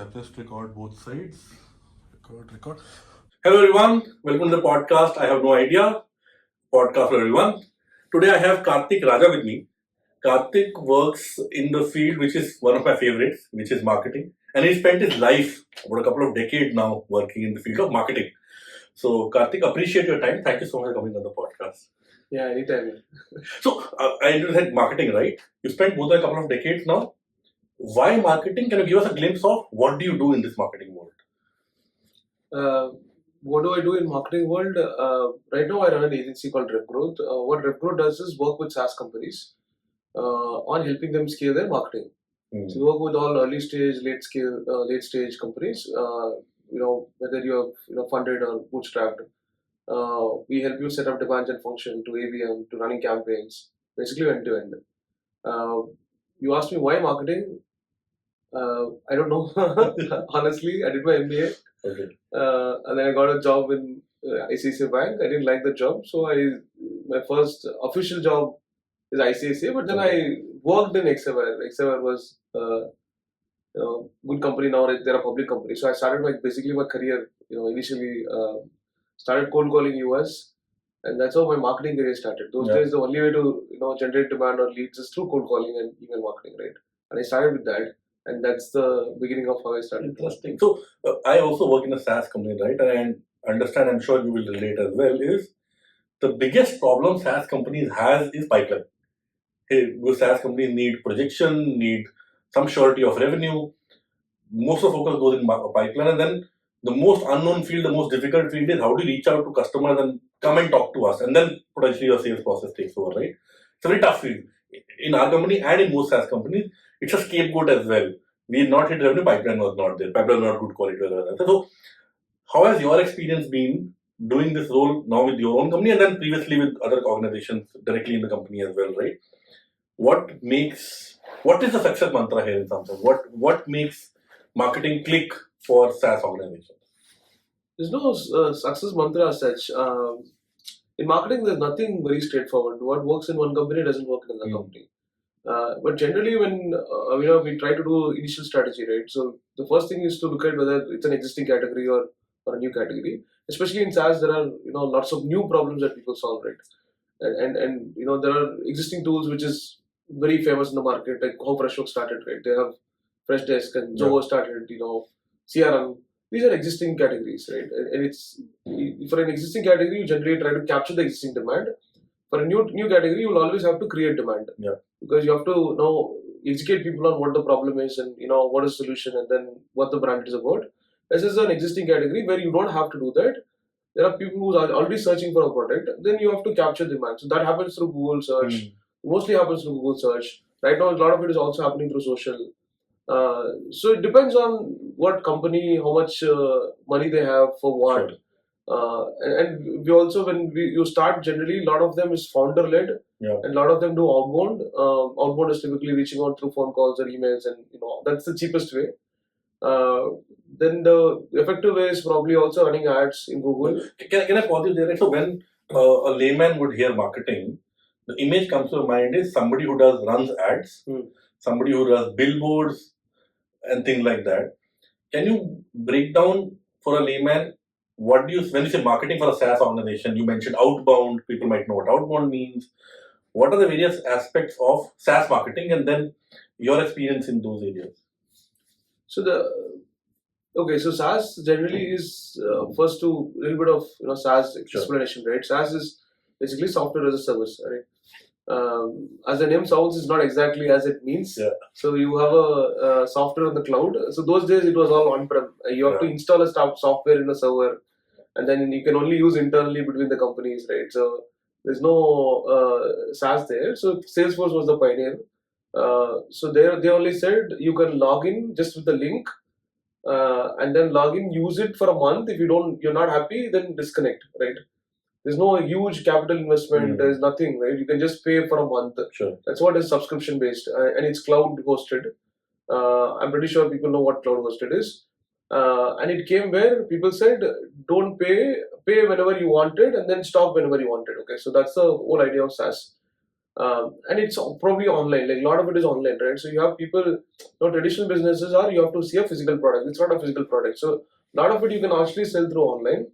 Press record both sides. Record. Hello everyone, welcome to the podcast. I have no idea. Podcast for everyone. Today I have Karthick Raajha with me. Karthik works in the field which is one of my favorites, which is marketing. And he spent his life, about a couple of decades now, working in the field of marketing. So Karthik, appreciate your time. Thank you so much for coming on the podcast. Yeah, anytime. So I said marketing, right? You spent more than a couple of decades now. Why marketing? Can you give us a glimpse of what do you do in this marketing world? What do I do in marketing world? Right now, I run an agency called RevGrowth. What RevGrowth does is work with SaaS companies on helping them scale their marketing. So we work with all early stage, late stage companies. Whether you're funded or bootstrapped, we help you set up demand gen function to ABM to running campaigns, basically end to end. You asked me why marketing. I don't know. Honestly, I did my MBA. Okay. And then I got a job in ICICI Bank. I didn't like the job, so my first official job is ICICI. But then I worked in XMR. XMR was good company now. They're a public company. So I started basically my career. Initially started cold calling US, and that's how my marketing career started. Those days, the only way to generate demand or leads is through cold calling and email marketing, right? And I started with that. And that's the beginning of how I started. Interesting. So, I also work in a SaaS company, right? And I understand, I'm sure you will relate as well, is the biggest problem SaaS companies has is pipeline. Hey, your SaaS companies need projection, need some surety of revenue. Most of the focus goes in pipeline. And then the most unknown field, the most difficult field is how do you reach out to customers and come and talk to us. And then potentially your sales process takes over, right? It's a very tough field. In our company and in most SaaS companies, it's a scapegoat as well. We not hit revenue, pipeline was not there. Pipeline was not good quality. So, how has your experience been doing this role now with your own company and then previously with other organizations directly in the company as well, right? What is the success mantra here in some sense? What makes marketing click for SaaS organizations? There's no success mantra as such. In marketing, there's nothing very straightforward. What works in one company doesn't work in another company. But generally, when we try to do initial strategy, right? So the first thing is to look at whether it's an existing category or a new category. Especially in SaaS, there are lots of new problems that people solve, right? And there are existing tools which is very famous in the market, like how Freshworks started, right? They have Freshdesk and Zoho started, CRM. These are existing categories, right? And it's for an existing category, you generally try to capture the existing demand. For a new category, you will always have to create demand. Yeah. Because you have to educate people on what the problem is and what is the solution and then what the brand is about. This is an existing category where you don't have to do that. There are people who are already searching for a product. Then you have to capture demand. So that happens through Google search. Mostly happens through Google search. Right now, a lot of it is also happening through social. So it depends on what company, how much money they have for what. Sure. And we also, when you start, generally, a lot of them is founder-led, and a lot of them do outbound. Outbound is typically reaching out through phone calls or emails, and that's the cheapest way. Then the effective way is probably also running ads in Google. Can I pause you there? So when a layman would hear marketing, the image comes to mind is somebody who runs ads, somebody who does billboards and things like that. Can you break down for a layman when you say marketing for a SaaS organization? You mentioned outbound. People might know what outbound means. What are the various aspects of SaaS marketing, and then your experience in those areas? So so SaaS generally is first to a little bit of SaaS explanation, right? SaaS is basically software as a service, right? As the name sounds, it's not exactly as it means. Yeah. So you have a software on the cloud. So those days it was all on-prem. You have to install a software in a server, and then you can only use internally between the companies, right? So there's no SaaS there. So Salesforce was the pioneer. So they only said you can log in just with the link, and then log in, use it for a month. If you're not happy, then disconnect, right? There's no huge capital investment. There's nothing, right? You can just pay for a month. Sure. That's what is subscription based, and it's cloud hosted. I'm pretty sure people know what cloud hosted is. And it came where people said, don't pay whenever you wanted, and then stop whenever you wanted. Okay, so that's the whole idea of SaaS. And it's probably online. Like a lot of it is online, right? So you have people, traditional businesses are you have to see a physical product. It's not a physical product. So a lot of it you can actually sell through online.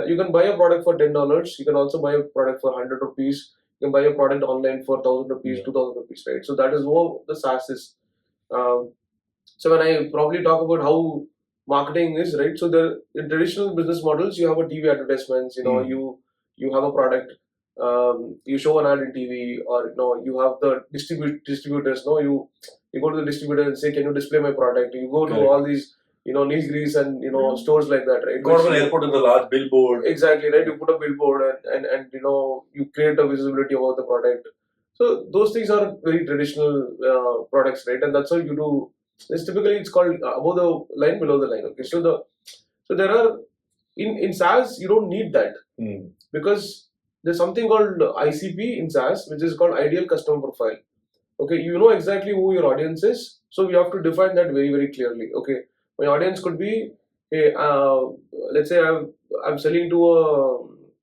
You can buy a product for $10. You can also buy a product for 100 rupees. You can buy a product online for 1,000 rupees, 2,000 rupees, right? So that is what the SaaS is. Um, so when I probably talk about how marketing is, right? So in traditional business models, you have a TV advertisements. You have a product. You show an ad in TV, or you have the distributors. No, you go to the distributor and say, "Can you display my product?" You go to Correct. all these Nilgiris and stores like that, right? Go to an airport with a large billboard. Exactly, right. You put a billboard and you create a visibility about the product. So those things are very traditional products, right? And that's how you do. It's called above the line, below the line. Okay, so there are in SaaS you don't need that because there's something called ICP in SaaS, which is called ideal customer profile. Okay, you know exactly who your audience is, so you have to define that very very clearly. Okay, my audience could be, hey, let's say I'm selling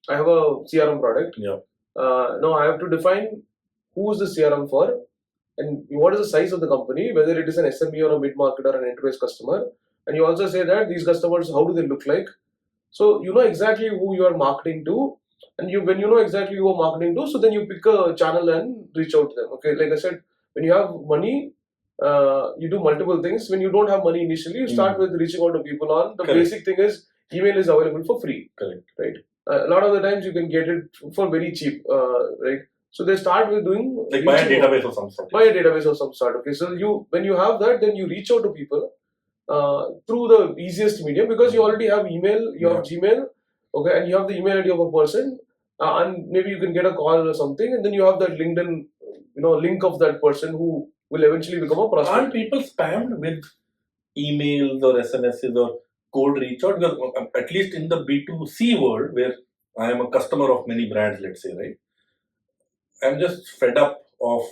I have a CRM product. Yeah. Now I have to define who is the CRM for, and what is the size of the company, whether it is an SME or a mid market or an enterprise customer, and you also say that these customers, how do they look like, so you know exactly who you are marketing to, and when you know exactly who you are marketing to, so then you pick a channel and reach out to them. Okay, like I said, when you have money, you do multiple things. When you don't have money initially, you start with reaching out to people on the Correct. basic thing is email is available for free. Correct. Right. A lot of the times you can get it for very cheap. Right. So they start with doing like buy a database of some sort. Buy a database of some sort. Okay. So when you have that, then you reach out to people through the easiest medium, because you already have email, you have Gmail, okay, and you have the email ID of a person, and maybe you can get a call or something, and then you have that LinkedIn, link of that person who will eventually become a prospect. Aren't people spammed with emails or SMSs or cold reach out? Because at least in the B2C world, where I am a customer of many brands, let's say, right? I'm just fed up of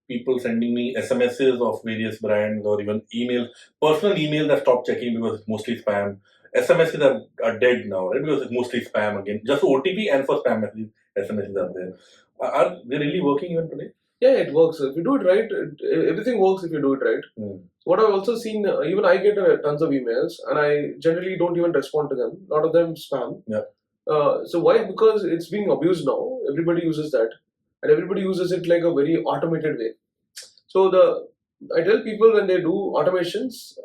people sending me SMSs of various brands or even emails. Personal emails I stopped checking because it's mostly spam. SMSs are dead now, right? Because it's mostly spam again. Just OTP and for spam messages, SMSs are there. Are they really working even today? Yeah, it works. If you do it right, everything works if you do it right. What I've also seen, even I get tons of emails and I generally don't even respond to them. A lot of them spam. Yeah. So why? Because it's being abused now. Everybody uses that. And everybody uses it like a very automated way. So I tell people when they do automations,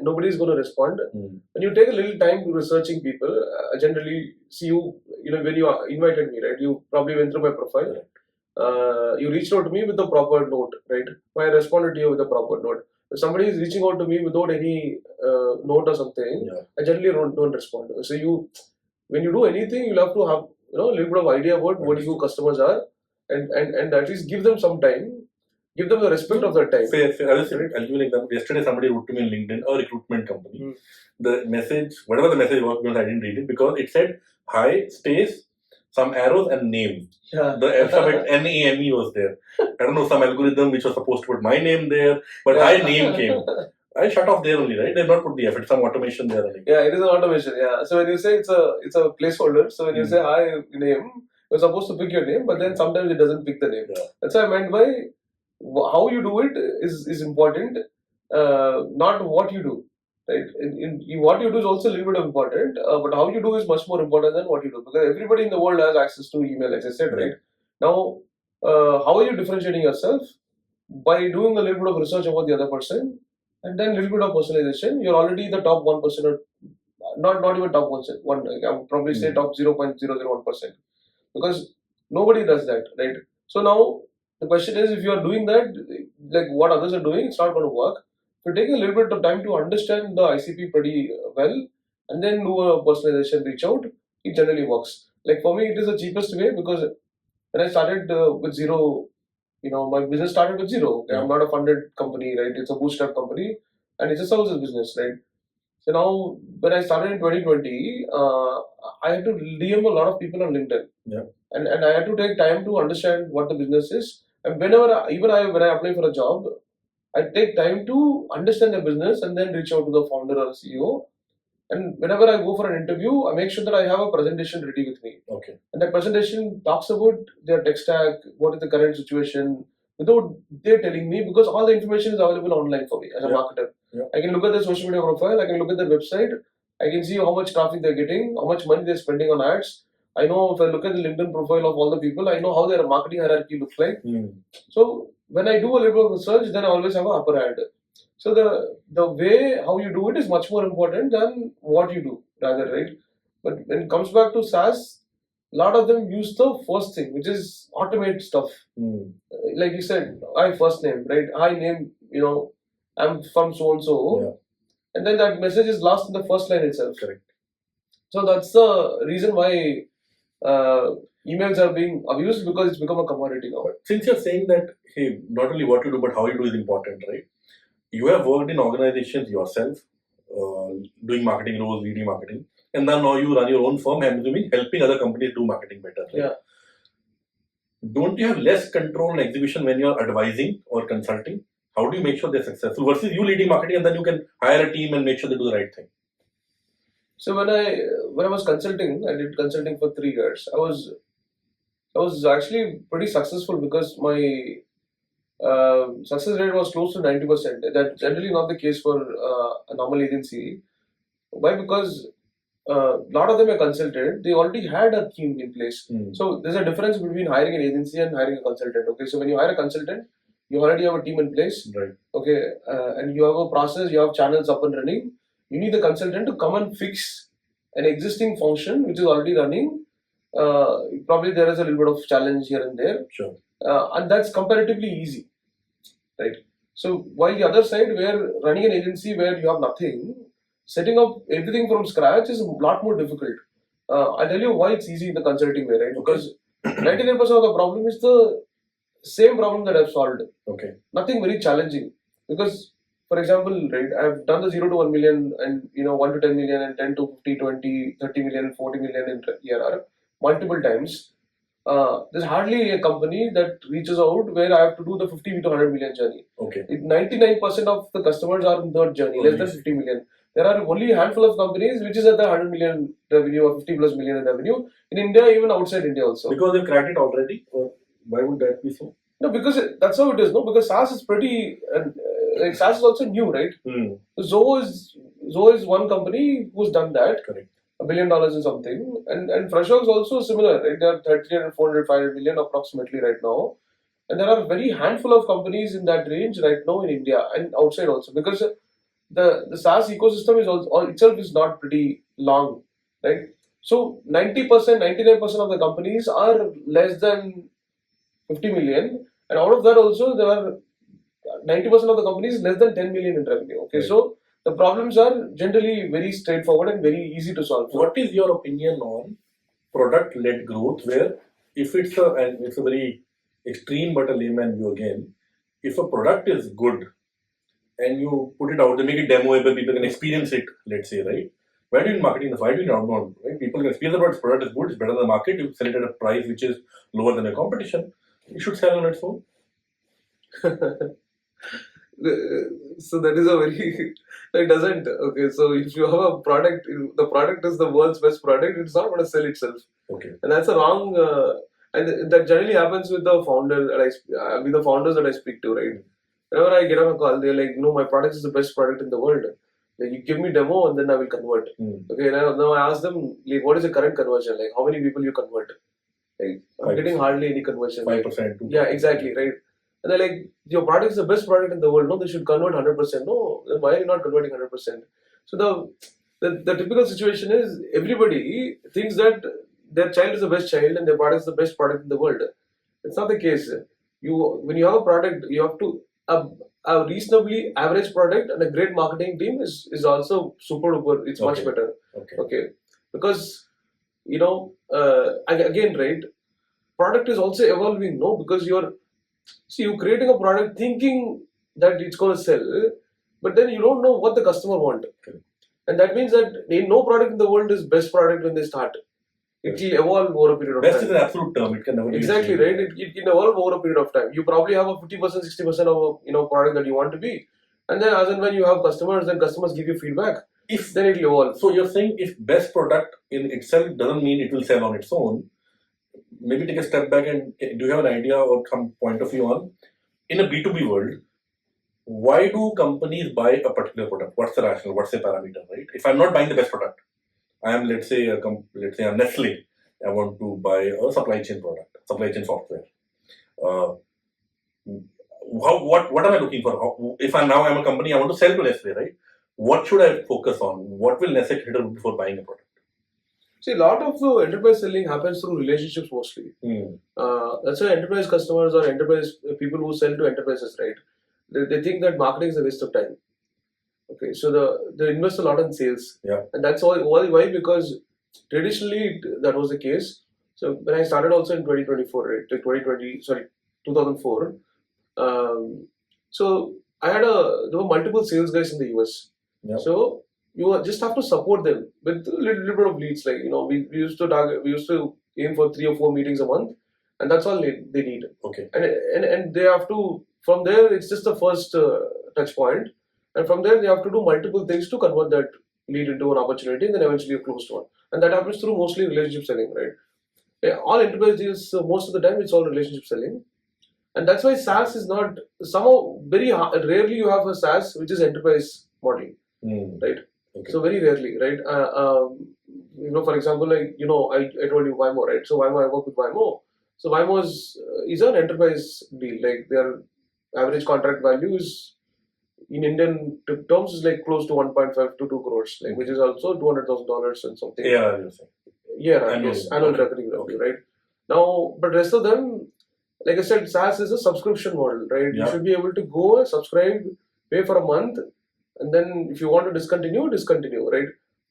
nobody is going to respond. When you take a little time to researching people, generally see when you invited me, right? You probably went through my profile. You reached out to me with the proper note, right? I responded to you with a proper note. If somebody is reaching out to me without any note or something, I generally don't respond. So when you do anything, you'll have to have a little bit of idea about what your customers are, and at least give them some time. Give them the respect of their time. Fair. I'll give you an example. Yesterday, somebody wrote to me on LinkedIn, a recruitment company. The message, whatever the message was, because I didn't read it, because it said, hi, space, some arrows and name. Yeah. The alphabet NAME was there. I don't know, some algorithm which was supposed to put my name there, but hi name came. I shut off there only, right? They've not put the effort, some automation there. Yeah, it is an automation, yeah. So when you say it's a placeholder, so when you say hi name, you're supposed to pick your name, but then sometimes it doesn't pick the name. Yeah. That's what I meant by how you do it is important, not what you do. Right? What you do is also a little bit important, but how you do is much more important than what you do, because everybody in the world has access to email, as I said, right? Now, how are you differentiating yourself? By doing a little bit of research about the other person, and then a little bit of personalization. You're already the top 1%, or not even top 1%. I would probably say top 0.001%, because nobody does that, right? So now the question is, if you are doing that, like what others are doing, it's not going to work. If you take a little bit of time to understand the ICP pretty well, and then do a personalization reach out, it generally works. Like for me, it is the cheapest way, because when I started with zero, my business started with zero. Okay? I'm not a funded company, right? It's a bootstrap company, and it's a services business, right? So now, when I started in 2020, I had to DM a lot of people on LinkedIn. Yeah. And I had to take time to understand what the business is. And when I apply for a job, I take time to understand the business and then reach out to the founder or CEO And whenever I go for an interview, I make sure that I have a presentation ready with me. Okay. And that presentation talks about their tech stack, what is the current situation, without they telling me, because all the information is available online for me as a marketer. Yeah. I can look at their social media profile, I can look at their website, I can see how much traffic they're getting, how much money they're spending on ads. I know if I look at the LinkedIn profile of all the people, I know how their marketing hierarchy looks like. So when I do a little bit of research, then I always have an upper hand. So the way how you do it is much more important than what you do, rather, right? But when it comes back to SaaS, a lot of them use the first thing, which is automate stuff. Like you said, I first name, right? I name, I'm from so and so, and then that message is lost in the first line itself. Correct. So that's the reason why emails are being abused, because it's become a commodity now. Since you're saying that, hey, not only what you do but how you do is important, right? You have worked in organizations yourself, doing marketing roles, leading marketing, and then now you run your own firm, I'm assuming, helping other companies do marketing better. Right? Yeah. Don't you have less control on execution when you're advising or consulting? How do you make sure they're successful versus you leading marketing and then you can hire a team and make sure they do the right thing? So when I was consulting, I did consulting for 3 years. I was actually pretty successful because my success rate was close to 90%. That's generally not the case for a normal agency. Why? Because a lot of them are consulted. They already had a team in place. So there's a difference between hiring an agency and hiring a consultant. Okay, so when you hire a consultant, you already have a team in place. Right. Okay, and you have a process. You have channels up and running. You need the consultant to come and fix an existing function which is already running. Probably there is a little bit of challenge here and there. Sure. And that's comparatively easy, right? So while the other side, where running an agency where you have nothing, setting up everything from scratch is a lot more difficult. I'll tell you why it's easy in the consulting way, right? Because 99% of the problem is the same problem that I've solved. Okay. Nothing very challenging. Because, for example, right, I've done the 0 to 1 million and 1 to 10 million and 10 to 50, 20, 30 million, 40 million in ERR multiple times. There's hardly a company that reaches out where I have to do the 50 to 100 million journey. Okay. 99% of the customers are in that journey, less than 50 million. There are only a handful of companies which is at the 100 million revenue or 50 plus million in revenue. In India, even outside India also. Because they've cracked it already? Or why would that be so? No, because that's how it is. No, because SaaS is pretty... like SaaS is also new, right? Zoho is one company who's done that. Correct. $1 billion and something, and Freshworks is also similar, right? They are 300, 400, 500 million approximately right now, and there are very handful of companies in that range right now in India and outside also, because the SaaS ecosystem is also itself is not pretty long, right? So 90%, 99% of the companies are less than 50 million, and out of that also there are 90% of the companies less than 10 million in revenue. Okay, right. So the problems are generally very straightforward and very easy to solve. What is your opinion on product-led growth, where if it's a very extreme but a layman view again, if a product is good and you put it out, they make it demoable, people can experience it, let's say, right? Why do you marketing the fight? You outbound, right? People can experience the product is good, it's better than the market, you sell it at a price which is lower than your competition. You should sell on its own. So that is a very... It doesn't. Okay, so if you have a product, the product is the world's best product, it's not going to sell itself. Okay. And that's a wrong... and that generally happens with the founders that I speak to, right? Whenever I get on a call, they're like, no, my product is the best product in the world. Like, you give me demo and then I will convert. Okay, now I ask them, like, what is the current conversion? Like, how many people you convert? Like, I'm getting hardly any conversion. 5%. 2%. Yeah, exactly, right? And they're like, your product is the best product in the world. No, they should convert 100%. No, then why are you not converting 100%? So the typical situation is everybody thinks that their child is the best child and their product is the best product in the world. It's not the case. When you have a product, you have to... A reasonably average product and a great marketing team is also super duper. It's much better. Okay. Because, again, right, product is also evolving, no? Because you're creating a product thinking that it's going to sell, but then you don't know what the customer wants. And that means that no product in the world is best product when they start. It will evolve over a period of time. Best is an absolute term. It can never be. Exactly, right? It can evolve over a period of time. You probably have a 50%, 60% of a product that you want to be. And then as and when you have customers, then customers give you feedback. if then it will evolve. so, you're saying if best product in itself doesn't mean it will sell on its own. Maybe take a step back and do you have an idea or some point of view on in a B2B world? Why do companies buy a particular product? What's the rationale? What's the parameter? Right? If I'm not buying the best product, I am let's say a Nestle. I want to buy a supply chain product, supply chain software. What am I looking for? If I'm a company, I want to sell to Nestle, right? What should I focus on? What will Nestle cater before buying a product? See, a lot of enterprise selling happens through relationships mostly. That's why enterprise customers or enterprise people who sell to enterprises, right? They think that marketing is a waste of time. Okay, so they invest a lot in sales. Yeah. And that's all. Why? Because traditionally that was the case. So when I started also in 2024, right? 2004. So there were multiple sales guys in the US. Yeah. So you just have to support them with a little bit of leads. Like, we used to aim for 3 or 4 meetings a month, and that's all they need. Okay. And they have to, from there, it's just the first touch point. And from there, they have to do multiple things to convert that lead into an opportunity and then eventually a closed one. And that happens through mostly relationship selling, right? Yeah, all enterprise deals, most of the time, it's all relationship selling. And that's why SaaS is not, somehow, very rarely you have a SaaS which is enterprise model, right? Okay. So very rarely, right? For example, I told you Waymo, right? So Waymo, I work with Waymo. So Waymo is an enterprise deal. Like their average contract value is, in Indian terms, is like close to 1.5 to 2 crores, like, which is also $200,000 and something. Yeah, you're saying. Yeah, annual recurring revenue, right? Now, but rest of them, like I said, SaaS is a subscription model, right? Yeah. You should be able to go, subscribe, pay for a month, and then if you want to discontinue, right?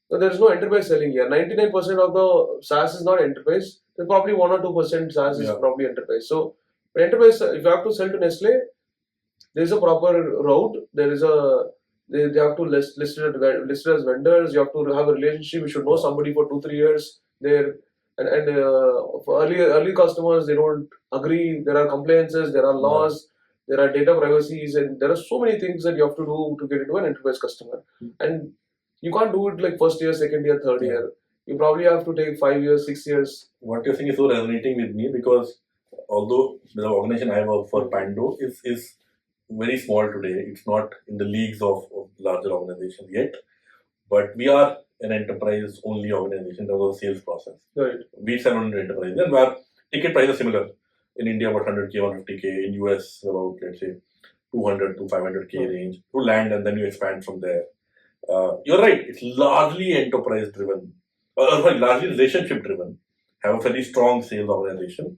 So there is no enterprise selling here. 99% of the SaaS is not enterprise. There's probably 1 or 2% SaaS is probably enterprise. So, enterprise, if you have to sell to Nestle, there is a proper route. There is they have to list it as vendors. You have to have a relationship. You should know somebody for 2-3 years there. And for early customers, they don't agree. There are compliances. There are laws. There are data privacies, and there are so many things that you have to do to get into an enterprise customer. And you can't do it like first year, second year, third year. You probably have to take 5 years, 6 years. What you're saying is so resonating with me because although the organization I work for, Pando, is very small today. It's not in the leagues of larger organizations yet, but we are an enterprise-only organization. There was a sales process. Right. We sell on enterprise, and where ticket price is similar. In India, about 100K, 150K. In US, about, let's say, 200 to 500K range to land, and then you expand from there. You're right. It's largely enterprise-driven, largely relationship-driven. Have a very strong sales organization,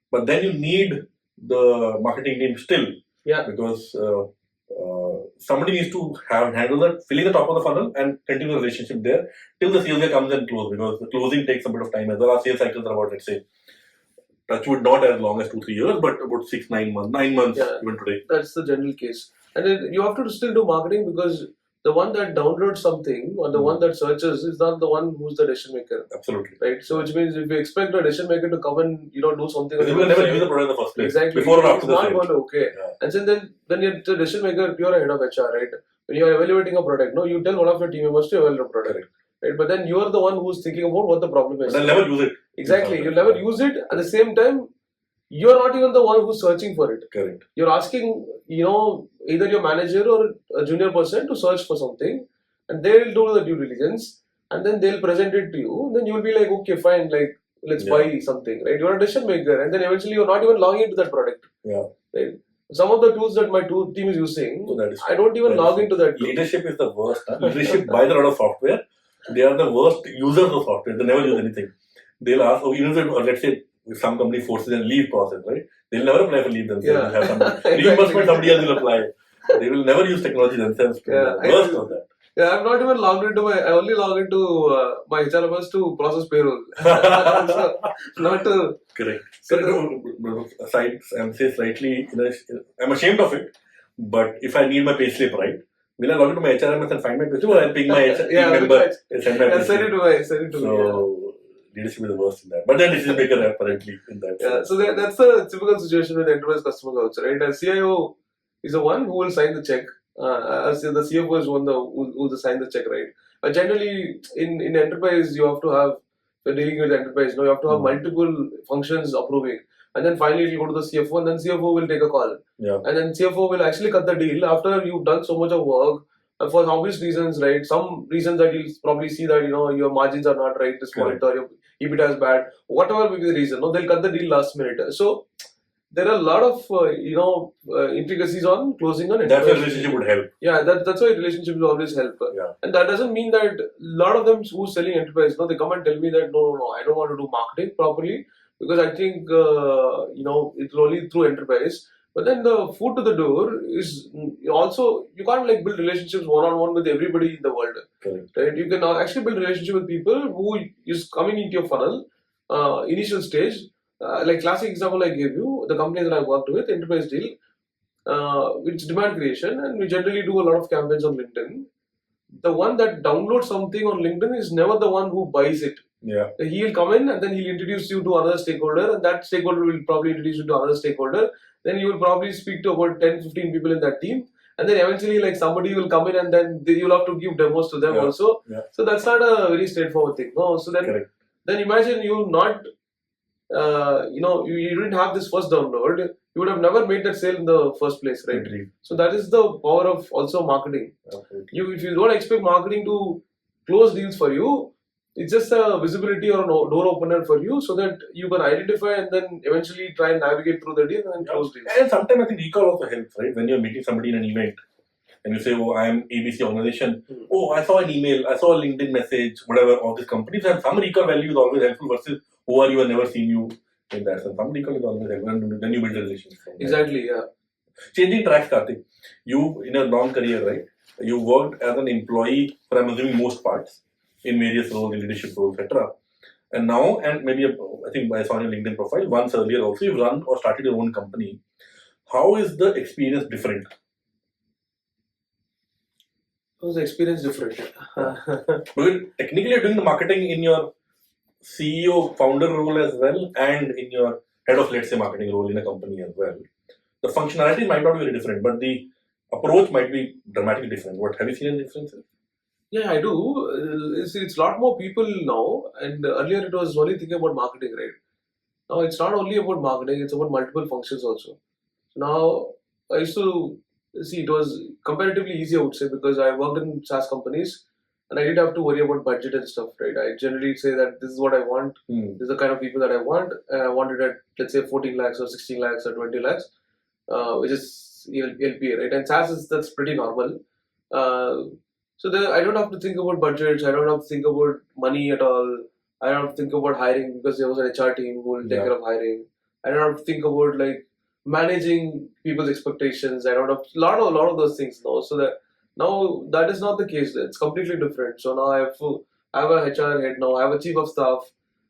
but then you need the marketing team still. Yeah. Because somebody needs to handle that, filling the top of the funnel and continue the relationship there till the sales guy comes and close, because the closing takes a bit of time as well. Our sales cycles are about, let's say, touchwood, not as long as 2-3 years, but about 6-9 months, 9 months even today. That's the general case. And then you have to still do marketing, because the one that downloads something or the one that searches is not the one who's the decision maker. Absolutely. Right. So which means if you expect a decision maker to come and do something, they will never use the product in the first place. Exactly. Before or after the sale. Okay. Yeah. And then when you're the decision maker, you're a head of HR, right? When you're evaluating a product, you tell one of your team members to evaluate a product. Right. But then you're the one who's thinking about what the problem is. But they'll never use it. Exactly. You'll never use it. At the same time, you're not even the one who's searching for it. Correct. You're asking, either your manager or a junior person to search for something, and they'll do the due diligence, and then they'll present it to you. Then you'll be like, okay, fine, like, let's buy something, right? You're a decision maker, and then eventually you're not even logging into that product. Yeah. Right? Some of the tools that my team is using, I don't even log into that. Leadership is the worst. Leadership buys a lot of software. They are the worst users of software. They never use anything. They'll ask, even if, let's say, if some company forces a leave process, right? They'll never apply for leave themselves. They'll have some reimbursement, somebody else will apply. They will never use technology themselves. Worst of that. Yeah, I'm not even logged into I only log into my HRMS to process payroll. Not to... Correct. I'm saying slightly, I'm ashamed of it, but if I need my payslip, right? Will I log into my HRMS and find my payslip, or I'll ping my member and send my payslip? Send it to me. Leadership is the worst in that. But then decision maker apparently in that. Yeah, so that's the typical situation with enterprise customers also, right? A CIO is the one who will sign the check. The CFO is one who will sign the check, right? Generally, in enterprise, you have to have, when dealing with enterprise, you have to have multiple functions approving. And then finally, it will go to the CFO, and then CFO will take a call. Yeah. And then CFO will actually cut the deal after you've done so much of work. For obvious reasons, right? Some reasons that you'll probably see that your margins are not right this Correct. month, or your EBITDA is bad, whatever may be the reason. No, they'll cut the deal last minute. So there are a lot of intricacies on closing an That's why enterprise. relationship would help. Yeah, that's why relationships always help. Yeah. And that doesn't mean that a lot of them who's selling enterprise, they come and tell me that no, I don't want to do marketing properly because I think it's only through enterprise. But then the foot to the door is also, you can't like build relationships one-on-one with everybody in the world. Correct. Right? You can actually build relationship with people who is coming into your funnel, initial stage. Like classic example I gave you, the company that I worked with, enterprise deal, it's demand creation, and we generally do a lot of campaigns on LinkedIn. The one that downloads something on LinkedIn is never the one who buys it. Yeah. He'll come in and then he'll introduce you to another stakeholder, and that stakeholder will probably introduce you to another stakeholder. Then you will probably speak to about 10-15 people in that team, and then eventually like somebody will come in and then you'll have to give demos to them also. Yeah. So that's not a very straightforward thing. No, so then Correct. Then imagine you not you didn't have this first download, you would have never made that sale in the first place, right? Agreed. So that is the power of also marketing. Absolutely. If you don't expect marketing to close deals for you, it's just a visibility or a door opener for you, so that you can identify and then eventually try and navigate through the deal and then close deals. And sometimes I think recall also helps, right? When you're meeting somebody in an event and you say, oh, I am ABC organization. Oh, I saw an email, I saw a LinkedIn message, whatever, of this company. So some recall value is always helpful versus who are you, I've never seen you in that. So some recall is always helpful, and then you build a relationship. Exactly, yeah. Changing tracks, Karthik. You, in a long career, right? You worked as an employee for, I'm assuming, most parts in various roles, in leadership roles, etc. And now, and maybe I think I saw on your LinkedIn profile, once earlier also, you've run or started your own company. How is the experience different? How was the experience different? Because technically, you're doing the marketing in your CEO founder role as well, and in your head of, let's say, marketing role in a company as well. The functionality might not be very different, but the approach might be dramatically different. What have you seen any differences? Yeah, I do. It's a lot more people now, and earlier it was only thinking about marketing, right? Now it's not only about marketing; it's about multiple functions also. So now I used to see it was comparatively easy, I would say, because I worked in SaaS companies and I didn't have to worry about budget and stuff, right? I generally say that this is what I want, this is the kind of people that I want, and I want it at, let's say, 14 lakhs or 16 lakhs or 20 lakhs, which is LPA, right? And SaaS that's pretty normal. So I don't have to think about budgets, I don't have to think about money at all, I don't have to think about hiring because there was an HR team who will take care of hiring. I don't have to think about like managing people's expectations. I don't have a lot of those things now. So that now that is not the case. It's completely different. So now I have a HR head now. I have a chief of staff.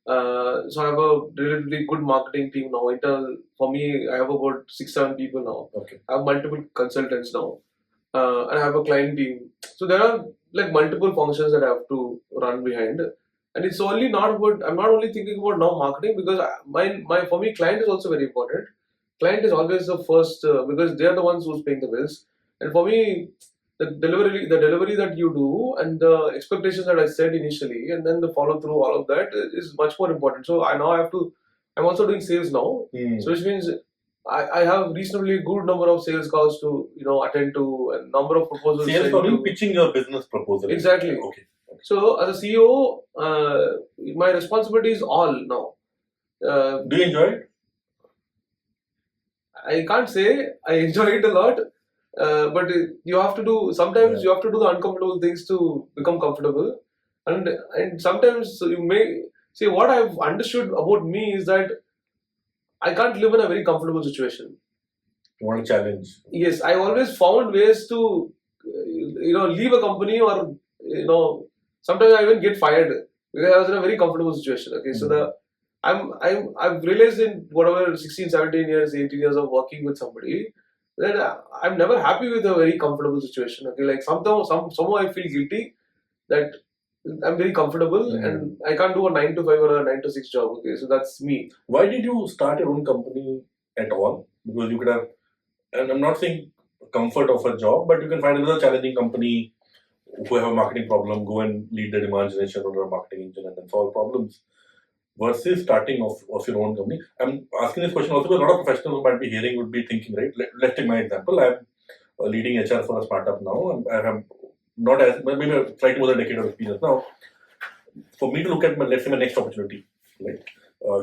So I have a relatively good marketing team now. Internal for me, I have about 6-7 people now. Okay. I have multiple consultants now, and I have a client team. So there are like multiple functions that I have to run behind. And it's only not about, I'm not only thinking about now marketing, because for me, client is also very important. Client is always the first, because they are the ones who's paying the bills. And for me, the delivery that you do and the expectations that I set initially, and then the follow through, all of that is much more important. So I'm also doing sales now. So which means I have reasonably good number of sales calls to attend to, and number of proposals. Sales calling, pitching your business proposal. Exactly. Okay. So as a CEO, my responsibility is all now. Do you enjoy it? I can't say I enjoy it a lot, but you have to do, sometimes you have to do the uncomfortable things to become comfortable, and sometimes you may see, what I've understood about me is that I can't live in a very comfortable situation. You want a challenge? Yes, I always found ways to leave a company, or sometimes I even get fired because I was in a very comfortable situation. Okay, so I've realized in whatever 16, 17 years, 18 years of working with somebody that I'm never happy with a very comfortable situation. Okay, like somehow I feel guilty that I'm very comfortable and I can't do a 9 to 5 or a 9 to 6 job. Okay, so that's me. Why did you start your own company at all? Because you could have, and I'm not saying comfort of a job, but you can find another challenging company who have a marketing problem go and lead the demand generation or a marketing engine and then solve problems, versus starting of your own company? I'm asking this question also because a lot of professionals who might be hearing would be thinking, right? Let's take my example. I'm leading HR for a startup now, and I have not as maybe slightly more than a decade of experience now. For me to look at let's say my next opportunity, right?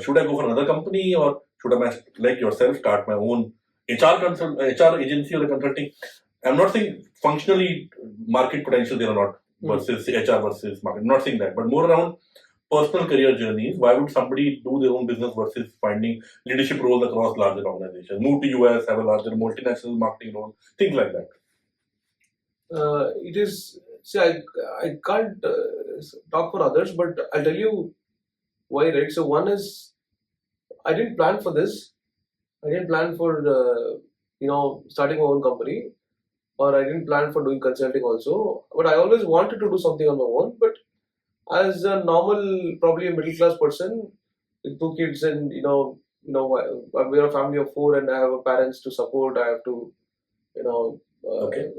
Should I go for another company, or should I, like yourself, start my own HR agency or a consulting? I'm not saying functionally market potential there or not versus HR versus market. I'm not saying that, but more around personal career journeys. Why would somebody do their own business versus finding leadership roles across larger organizations? Move to US, have a larger multinational marketing role, things like that. It is. See, I can't talk for others, but I'll tell you why, right? So one is I didn't plan for this. I didn't plan for starting my own company, or I didn't plan for doing consulting also. But I always wanted to do something on my own. But as a normal, probably a middle class person with two kids, and we're a family of four, and I have parents to support. I have to, Okay.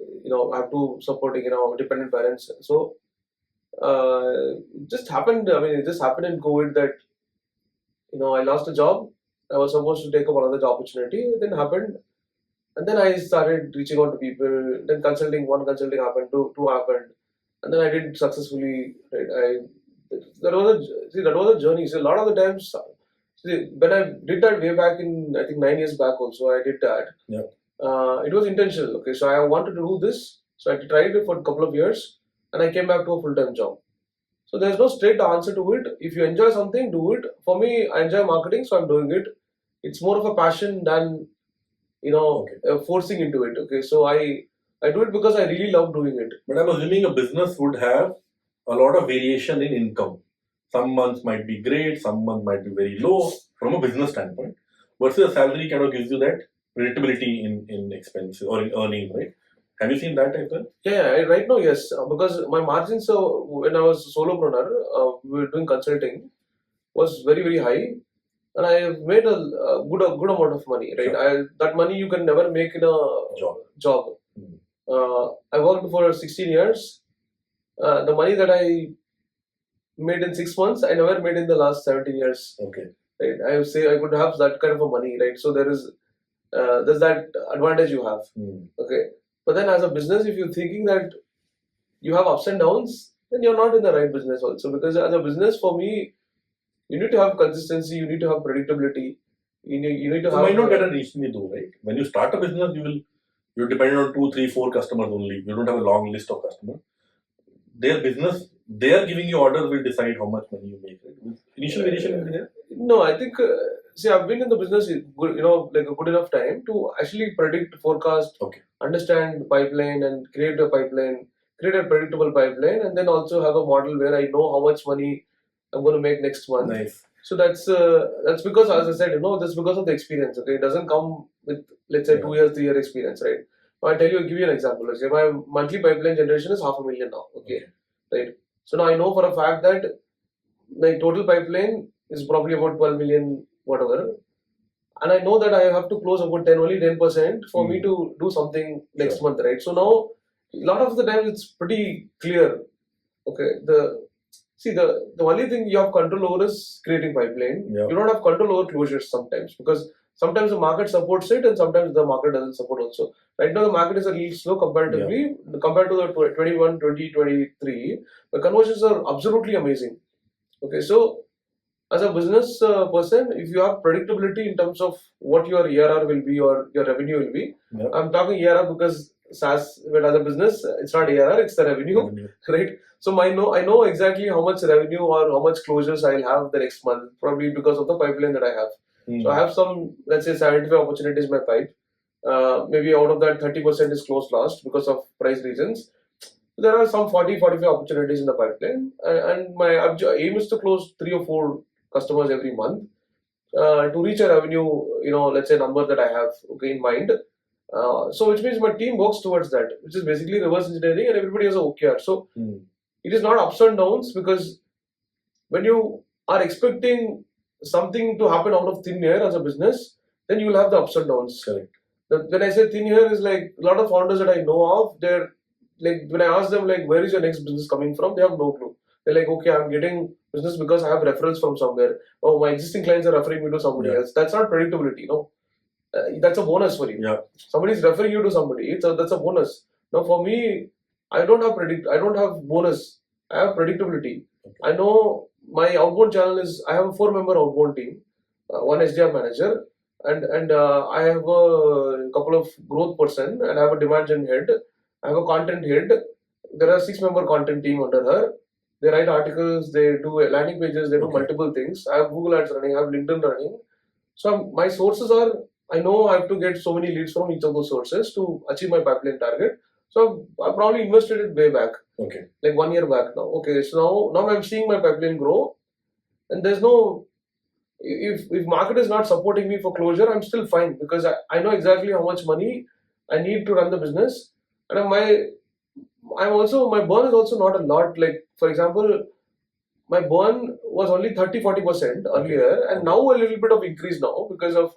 I have to supporting dependent parents. So it just happened. I mean, it just happened in COVID that I lost a job. I was supposed to take up another opportunity. It didn't happen. And then I started reaching out to people. Then one consulting happened, two happened. And then I did successfully. Right? That was a journey. So a lot of the times, when I did that way back in, I think 9 years back also, I did that. Yeah. It was intentional. Okay, so I wanted to do this. So I tried it for a couple of years, and I came back to a full-time job. So there's no straight answer to it. If you enjoy something, do it. For me, I enjoy marketing, so I'm doing it. It's more of a passion than forcing into it. Okay, so I do it because I really love doing it. But I'm assuming a business would have a lot of variation in income. Some months might be great, some months might be very low from a business standpoint. Versus a salary kind of gives you that predictability in expenses or in earnings, right? Have you seen that as well? Yeah, right now, yes. Because my margins, when I was a solopreneur, we were doing consulting, was very, very high. And I have made a good amount of money, right? Sure. That money you can never make in a job. I worked for 16 years. The money that I made in 6 months, I never made in the last 17 years. Okay. Right? I would say I could have that kind of a money, right? So there's that advantage you have. Okay. But then as a business, if you're thinking that you have ups and downs, then you're not in the right business also. Because as a business, for me, you need to have consistency, you need to have predictability. You need to have. You might not get a reasonably though, right? When you start a business, you're dependent on 2, 3, 4 customers only. You don't have a long list of customers. Their business, they are giving you orders, will decide how much money you make. Right? Initial variation will be there? No, I think. See, I've been in the business, like a good enough time to actually predict, forecast, understand pipeline, and create a predictable pipeline, and then also have a model where I know how much money I'm going to make next month. Nice. So that's because, as I said, that's because of the experience. Okay, it doesn't come with, let's say, 2 years, 3 year experience, right? I'll give you an example. Let's say my monthly pipeline generation is $500,000 now. Okay, right? So now I know for a fact that my total pipeline is probably about 12 million, whatever. And I know that I have to close about 10% for me to do something next month, right? So now, a lot of the time it's pretty clear. Okay, the only thing you have control over is creating pipeline. Yeah. You don't have control over closures sometimes, because sometimes the market supports it and sometimes the market doesn't support also. Right now the market is a little slow comparatively compared to the 21, 20, 23. The conversions are absolutely amazing. Okay, so as a business person, if you have predictability in terms of what your ERR will be or your revenue will be, I'm talking ERR because SaaS, but as a business, it's not ERR, it's the revenue. Right? So I know exactly how much revenue or how much closures I'll have the next month, probably because of the pipeline that I have. So I have some, let's say, 75 opportunities in my pipe. Maybe out of that, 30% is closed last because of price reasons. There are some 40-45 opportunities in the pipeline, and my aim is to close 3 or 4 customers every month to reach a revenue, let's say, number that I have in mind. So which means my team works towards that, which is basically reverse engineering, and everybody has a OKR. So it is not ups and downs, because when you are expecting something to happen out of thin air as a business, then you will have the ups and downs. Correct. When I say thin air, is like a lot of founders that I know of, like when I ask them like where is your next business coming from, they have no clue. They're like, okay, I'm getting business because I have referrals from somewhere. Oh, my existing clients are referring me to somebody else. That's not predictability, no. That's a bonus for you. Yeah. Somebody's referring you to somebody. That's a bonus. Now for me, I don't have bonus. I have predictability. Okay. I know my outbound channel is. I have a 4-member outbound team, one SDR manager, and I have a couple of growth person, and I have a demand gen head. I have a content head. There are 6-member content team under her. They write articles. They do landing pages. They do multiple things. I have Google Ads running. I have LinkedIn running. So my sources are. I know I have to get so many leads from each of those sources to achieve my pipeline target. So I probably invested it way back. Okay. Like 1 year back now. Okay, so now I'm seeing my pipeline grow, and there's no. If market is not supporting me for closure, I'm still fine because I know exactly how much money I need to run the business, and my burn is also not a lot. Like for example, my burn was only 30-40% earlier, and now a little bit of increase now because of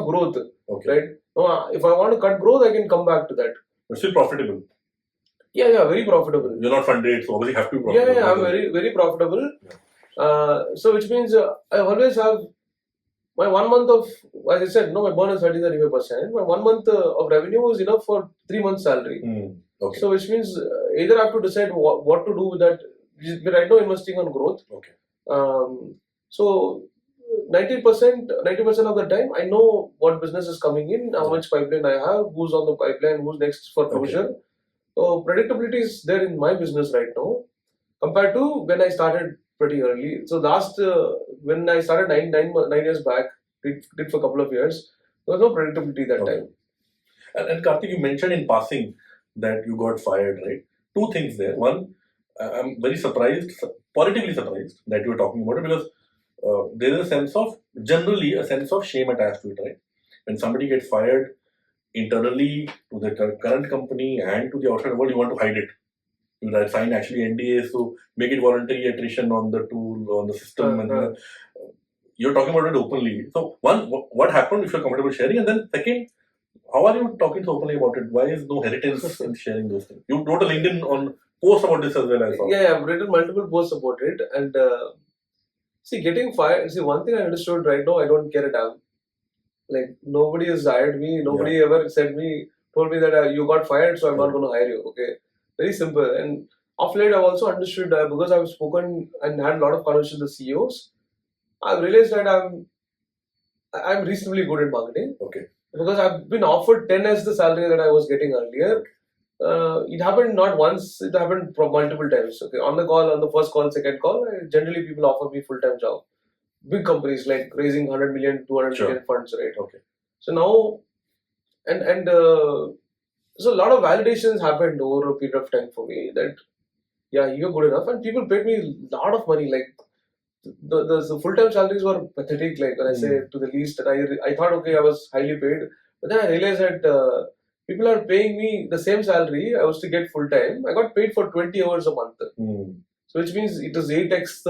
growth. Okay. Right? No, if I want to cut growth, I can come back to that. But still profitable. Yeah, very profitable. You're not funded, so obviously have to be profitable. Yeah, I'm very profitable. So which means I always have my 1 month of, as I said, no, my burn is 30-35%. My 1 month of revenue is enough for 3 months' salary. Okay. So which means either I have to decide what to do with that. We're right now investing on growth. Okay. So 90% of the time, I know what business is coming in, how much pipeline I have, who's on the pipeline, who's next for closure. Okay. So predictability is there in my business right now compared to when I started pretty early. So when I started 9 years back, did for a couple of years, there was no predictability that time. And Karthik, you mentioned in passing that you got fired, right? Two things there. One, I'm very surprised, positively surprised that you were talking about it because there is generally a sense of shame attached to it, right? When somebody gets fired internally to the current company and to the outside world, you want to hide it. You sign actually NDAs to make it voluntary attrition on the tool, on the system. And you're talking about it openly. So one, what happened if you're comfortable sharing? And then second, how are you talking so openly about it? Why is no hesitance in sharing those things? You wrote a LinkedIn on post about this as well, I saw. Yeah, I've written multiple posts about it. And getting fired. See, one thing I understood right now, I don't care a damn. Like, nobody has hired me. Nobody ever told me that you got fired, so I'm not going to hire you. Okay. Very simple. And of late, I've also understood because I've spoken and had a lot of conversations with CEOs, I've realized that I'm reasonably good at marketing. Okay. Because I've been offered 10 as the salary that I was getting earlier. It happened not once, it happened multiple times. Okay, on the first call, second call, generally people offer me full-time job. Big companies like raising 100 million, 200 million funds, right? Okay. So now, so a lot of validations happened over a period of time for me that, yeah, you're good enough. And people paid me a lot of money. Like, the full-time salaries were pathetic, like when I say to the least. And I thought, okay, I was highly paid. But then I realized that people are paying me the same salary I was to get full-time. I got paid for 20 hours a month. So which means it is 8x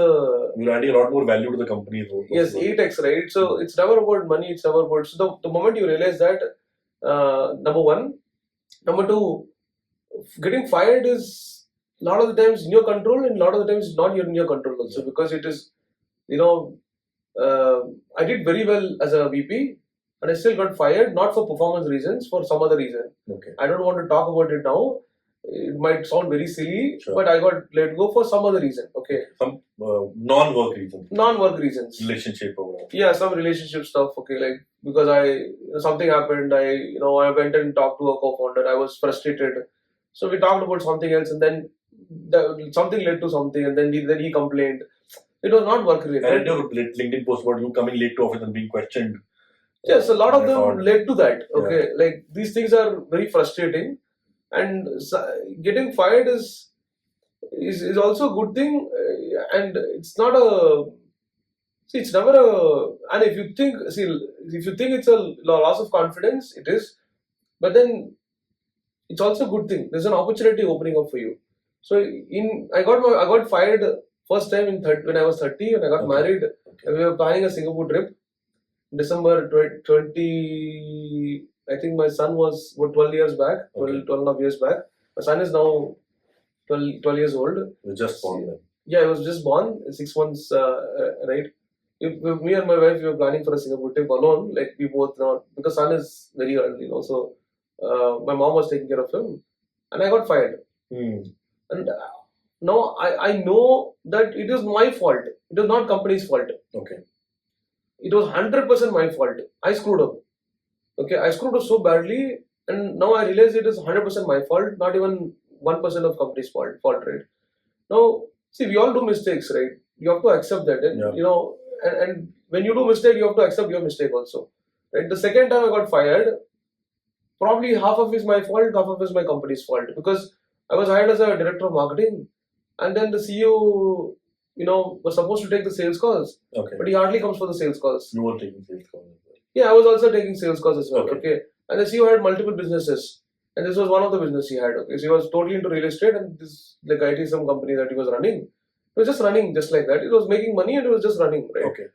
You're adding a lot more value to the company. Yes, 8x, right? So it's never about money, it's never about... So the moment you realize that, number one. Number two, getting fired is a lot of the times in your control and a lot of the times it's not in your control also because it is, I did very well as a VP, but I still got fired, not for performance reasons, for some other reason. Okay. I don't want to talk about it now. It might sound very silly, but I got let go for some other reason. Okay. Some non-work reasons. Non-work reasons. Relationship or whatever. Yeah, some relationship stuff. Okay, like because something happened. I went and talked to a co-founder. I was frustrated, so we talked about something else, and then something led to something, and then he complained. It was not work related. I read your LinkedIn post about you coming late to office and being questioned. Yes, a lot of them led to that. Okay, like these things are very frustrating, and getting fired is also a good thing, and it's not a. See, it's never a. And if you think it's a loss of confidence, it is, but then it's also a good thing. There's an opportunity opening up for you. So I got fired first time when I was 30 and I got married. We were planning a Singapore trip. December 20, I think my son was 12 years back, 12 and a half years back. My son is now 12 years old. You just born then. Yeah, I was just born 6 months, right? If me and my wife, we were planning for a Singapore trip alone, like we both know, because son is very early, so my mom was taking care of him, and I got fired. And now I know that it is my fault. It is not company's fault. Okay. It was 100% my fault. I screwed up. Okay, I screwed up so badly, and now I realize it is 100% my fault, not even 1% of company's fault, right? Now, see, we all do mistakes, right? You have to accept that, and and when you do mistake, you have to accept your mistake also, right? The second time I got fired, probably half of it is my fault, half of it is my company's fault, because I was hired as a director of marketing, and then the CEO, was supposed to take the sales calls, but he hardly comes for the sales calls. You were taking sales calls as well. Yeah, I was also taking sales calls as well. Okay. And the CEO had multiple businesses, and this was one of the business he had. Okay, so he was totally into real estate, and this like IT some company that he was running. It was just running just like that. It was making money and it was just running, right? Okay.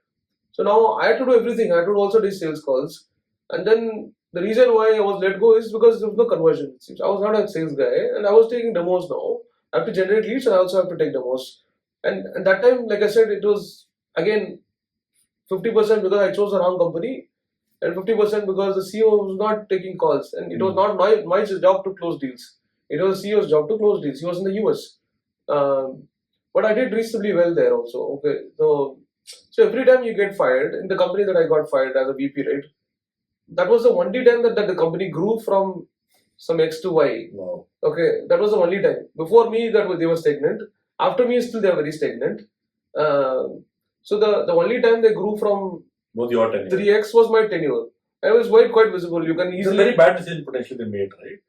So now I had to do everything. I had to also do sales calls, and then the reason why I was let go is because there was no conversion. I was not a sales guy, and I was taking demos now. I have to generate leads, and I also have to take demos. And that time, like I said, it was again 50% because I chose the wrong company, and 50% because the CEO was not taking calls, and it was not my job to close deals. It was the CEO's job to close deals. He was in the US, but I did reasonably well there also. Okay, so every time you get fired in the company that I got fired as a VP, right? That was the only time that the company grew from some X to Y. Wow. Okay, that was the only time. Before me, they were stagnant. After me, still they are very stagnant. So the only time they grew from was your tenure. 3x was my tenure. I was quite visible. You can easily. It's a very bad decision potentially they made, right?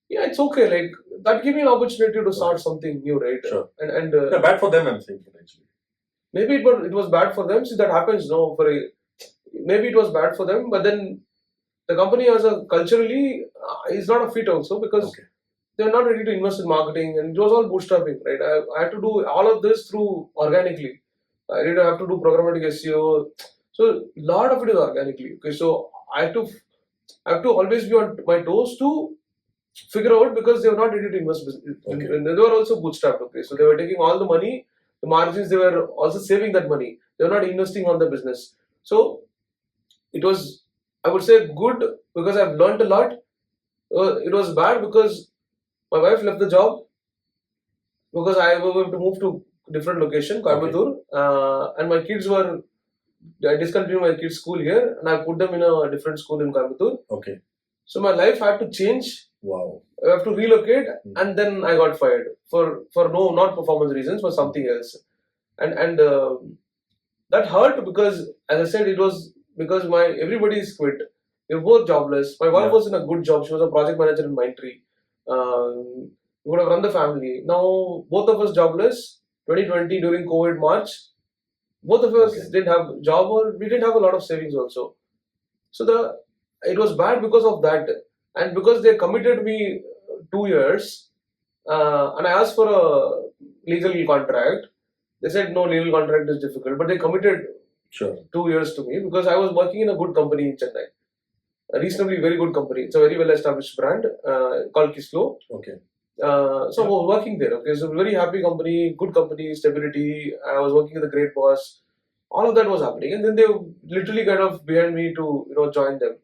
Yeah, it's okay. Like that gave me an opportunity to start something new, right? Sure. And yeah, bad for them, I'm saying potentially. Maybe it was bad for them. See, that happens. No, maybe it was bad for them, but then the company as a culturally is not a fit also because they're not ready to invest in marketing, and it was all bootstrapping, right? I had to do all of this through organically. I didn't have to do programmatic SEO. So a lot of it is organically. Okay, so I have to always be on my toes to figure out because they were not ready to invest. They were also bootstrapped. Okay, so they were taking all the money, the margins. They were also saving that money. They were not investing on the business. So it was, I would say, good because I've learned a lot. It was bad because my wife left the job because I was to move to different location, Coimbatore, and my kids were. I discontinued my kids' school here, and I put them in a different school in Coimbatore. Okay. So my life had to change. Wow. I have to relocate, and then I got fired for not performance reasons, for something else, and that hurt because, as I said, it was because everybody is quit. We were both jobless. My wife was in a good job. She was a project manager in Mindtree. We would have run the family. Now both of us jobless. 2020 during COVID March, both of us didn't have job or we didn't have a lot of savings also. So it was bad because of that, and because they committed me 2 years, and I asked for a legal contract. They said no, legal contract is difficult, but they committed 2 years to me because I was working in a good company in Chennai, a reasonably very good company. It's a very well established brand called Kislo. Okay. So I was working there. Okay, so very happy company, good company, stability. I was working with a great boss. All of that was happening, and then they literally kind of behind me to join them.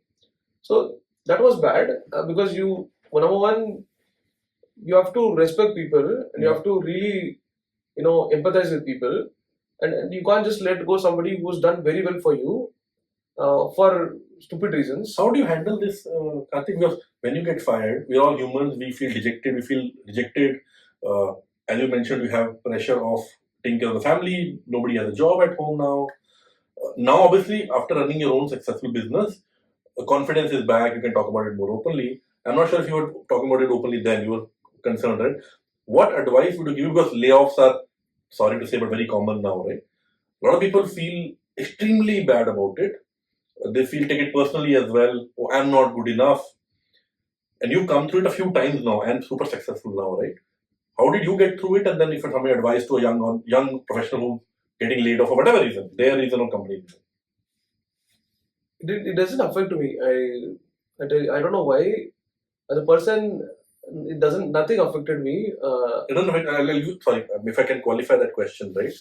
So that was bad because number one, you have to respect people and you have to really empathize with people, and you can't just let go somebody who's done very well for you for stupid reasons. How do you handle this, Karthik? Because when you get fired, we're all humans. We feel dejected. We feel rejected. As you mentioned, we have pressure of taking care of the family. Nobody has a job at home now. Now, obviously, after running your own successful business, confidence is back. You can talk about it more openly. I'm not sure if you were talking about it openly then. You were concerned, right? What advice would you give? Because layoffs are, sorry to say, but very common now, right? A lot of people feel extremely bad about it. They take it personally as well. Oh, I'm not good enough. And you've come through it a few times now and super successful now, right? How did you get through it? And then if you have advice to a young professional who's getting laid off for whatever reason, their reason or company reason. It doesn't affect me. I don't know why. As a person, nothing affected me. I don't know sorry, if I can qualify that question, right?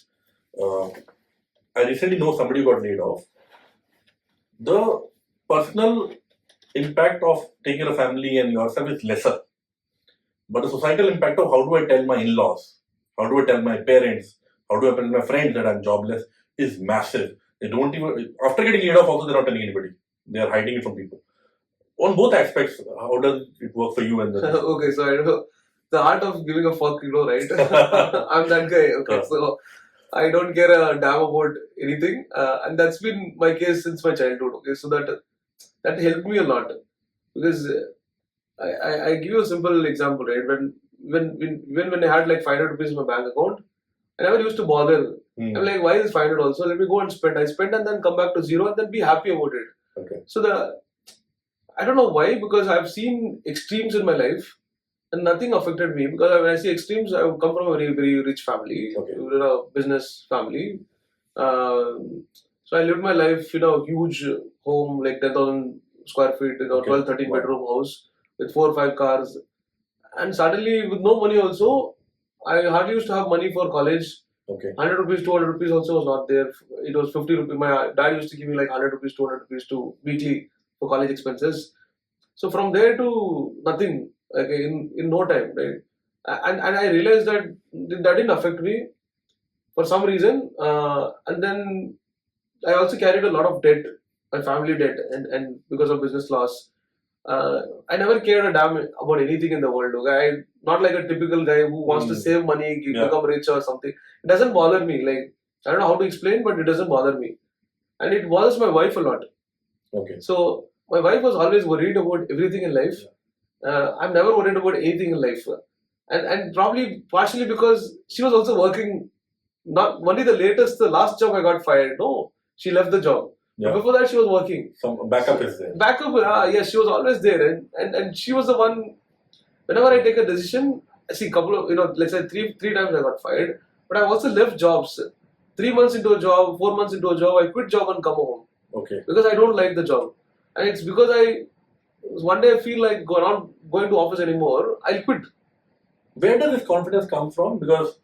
I recently know somebody who got laid off. The personal impact of taking a family and yourself is lesser. But the societal impact of how do I tell my in-laws, how do I tell my parents, how do I tell my friends that I'm jobless is massive. They don't even, after getting laid off also, they're not telling anybody. They are hiding it from people. On both aspects, how does it work for you and the Okay, so I don't know the art of giving a fuck, right? I'm that guy. Okay, so I don't care a damn about anything, and that's been my case since my childhood. Okay, so that helped me a lot because I give you a simple example, right? When I had like 500 rupees in my bank account, I never used to bother. I'm like, why is 500 also? Let me go and spend. I spend and then come back to zero and then be happy about it. Okay. So I don't know why, because I've seen extremes in my life and nothing affected me. Because when I see extremes, I come from a very, very rich family, Okay. a business family. So I lived my life in a huge home, like 10,000 square feet, 12, 13 bedroom house with 4 or 5 cars. And suddenly, with no money also, I hardly used to have money for college. Okay. 100 rupees, 200 rupees also was not there. It was 50 rupees. My dad used to give me like 100 rupees, 200 rupees to weekly for college expenses. So from there to nothing, like in no time, right? And I realized that didn't affect me for some reason. And then I also carried a lot of debt, my family debt, and because of business loss. I never cared a damn about anything in the world. Okay? I'm not like a typical guy who wants to save money, become rich or something. It doesn't bother me. Like, I don't know how to explain, but it doesn't bother me. And it bothers my wife a lot. Okay. So my wife was always worried about everything in life. I'm never worried about anything in life. And probably partially because she was also working, not only the last job I got fired. No, she left the job. But before that, she was working. Some backup is there. Backup, yes, she was always there. And she was the one, whenever I take a decision, I see couple of, let's say three times I got fired. But I've also left jobs. 3 months into a job, 4 months into a job, I quit job and come home. Okay. Because I don't like the job. And it's because one day I feel like not going to office anymore, I'll quit. Where does this confidence come from? Because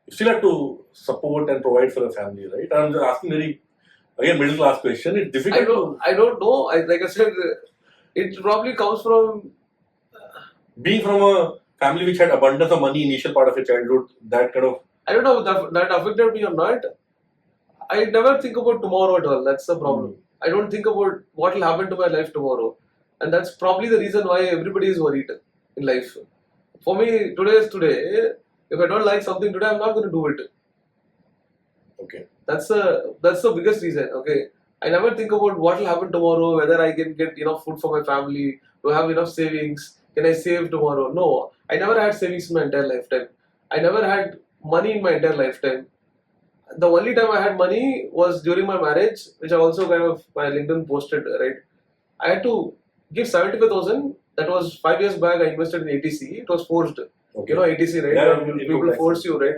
you still have to support and provide for a family, right? I'm just asking again, middle class question. It's difficult. I don't know. Like I said, it probably comes from being from a family which had abundance of money initial part of your childhood. That kind of. I don't know if that affected me or not. I never think about tomorrow at all. That's the problem. I don't think about what will happen to my life tomorrow. And that's probably the reason why everybody is worried in life. For me, today is today. If I don't like something today, I'm not going to do it. Okay. That's the biggest reason. Okay. I never think about what will happen tomorrow, whether I can get enough food for my family, do I have enough savings, can I save tomorrow? No. I never had savings in my entire lifetime. I never had money in my entire lifetime. The only time I had money was during my marriage, which I also kind of my LinkedIn posted, right? I had to give 75,000. That was 5 years back. I invested in ATC. It was forced. Okay. ATC, right? Yeah, people force you, right?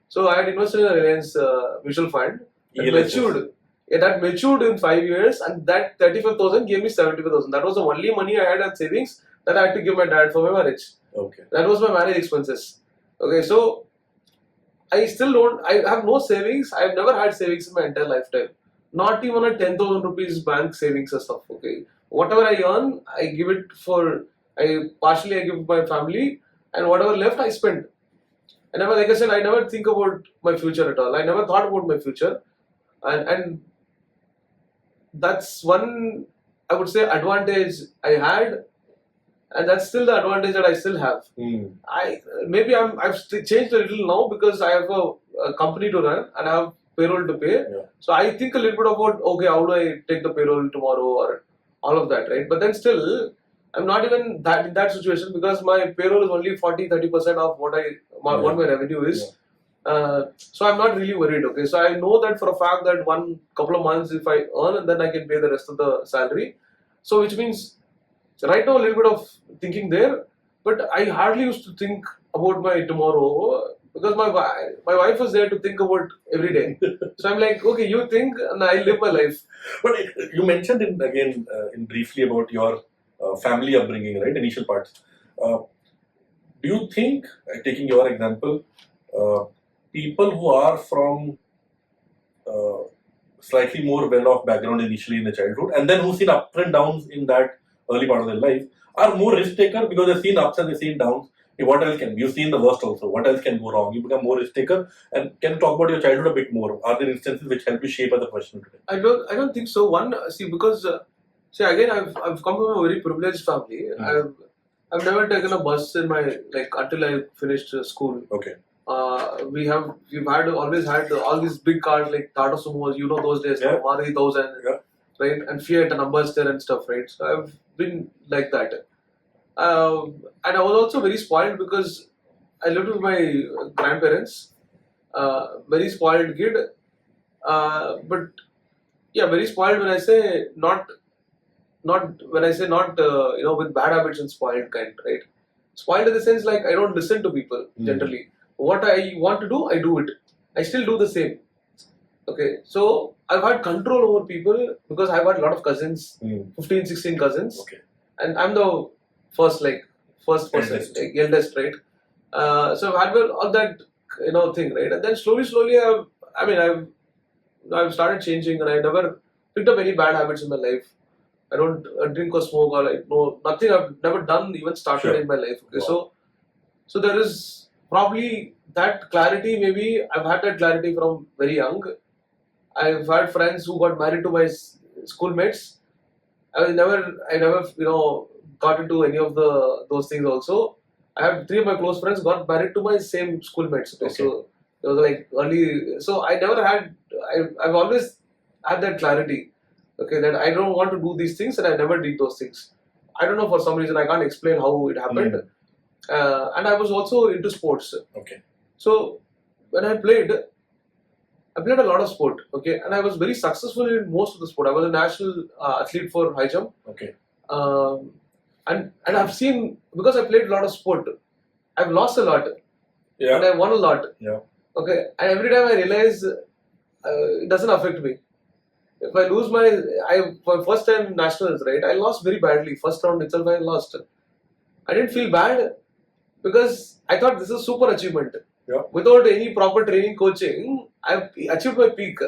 So I had invested in a Reliance mutual fund. That matured. Yeah, that matured in 5 years, and that 35,000 gave me 75,000. That was the only money I had as savings that I had to give my dad for my marriage. Okay. That was my marriage expenses. Okay, so I have no savings. I've never had savings in my entire lifetime. Not even a 10,000 rupees bank savings or stuff. Okay. Whatever I earn, I give it I give my family, and whatever left, I spend. Like I said, I never think about my future at all. I never thought about my future. And that's one, I would say, advantage I had. And that's still the advantage that I still have. I've changed a little now because I have a company to run and I have payroll to pay. Yeah. So I think a little bit about, okay, how do I take the payroll tomorrow or all of that, right? But then still, I'm not even in that situation because my payroll is only 40-30% of what my revenue is. Yeah. So I'm not really worried. Okay, so I know that for a fact that couple of months if I earn, and then I can pay the rest of the salary. So which means right now a little bit of thinking there, but I hardly used to think about my tomorrow because my wife was there to think about every day. So I'm like, okay, you think, and I live my life. But you mentioned in briefly about your family upbringing, right? Initial parts. Do you think, taking your example, people who are from uh, slightly more well-off background initially in the childhood, and then who've seen ups and downs in that early part of their life, are more risk taker because they've seen ups and they've seen downs. Hey, what else can you've seen the worst also? What else can go wrong? You become more risk taker. And can you talk about your childhood a bit more? Are there instances which help you shape as a professional today? I don't think so. One, because again, I've come from a very privileged family. I've never taken a bus in my until I finished school. Okay. We've always had all these big cars like Tata Sumos, those days, Yeah. Maruti 1000, Yeah. right, and Fiat and Ambassador and stuff, right. So I've been like that, and I was also very spoiled because I lived with my grandparents. Very spoiled kid, but yeah, very spoiled when I say not with bad habits and spoiled kind, right? Spoiled in the sense like I don't listen to people generally. What I want to do, I do it. I still do the same. Okay, so I've had control over people because I've had a lot of cousins, 15, 16 cousins, Okay. and I'm the first person, eldest, right? So I've had all that thing, right? And then slowly, I've started changing, and I never picked up any bad habits in my life. I don't drink or smoke or nothing. I've never done even started in my life. Okay, Wow. so there is probably that clarity. Maybe I've had that clarity from very young. I've had friends who got married to my schoolmates. I never got into any of those things. Also, I have 3 of my close friends got married to my same schoolmates. Okay. So it was like early. So I never had. I've always had that clarity. Okay, that I don't want to do these things, and I never did those things. I don't know, for some reason I can't explain how it happened. And I was also into sports. Okay. So when I played a lot of sport. Okay, and I was very successful in most of the sport. I was a national athlete for high jump. Okay. And I've seen, because I played a lot of sport, I've lost a lot. Yeah. And I won a lot. Yeah. Okay, and every time I realize it doesn't affect me. If I lose for first time nationals, right, I lost very badly. First round itself, I lost. I didn't feel bad because I thought this is super achievement. Yeah. Without any proper training, coaching, I've achieved my peak.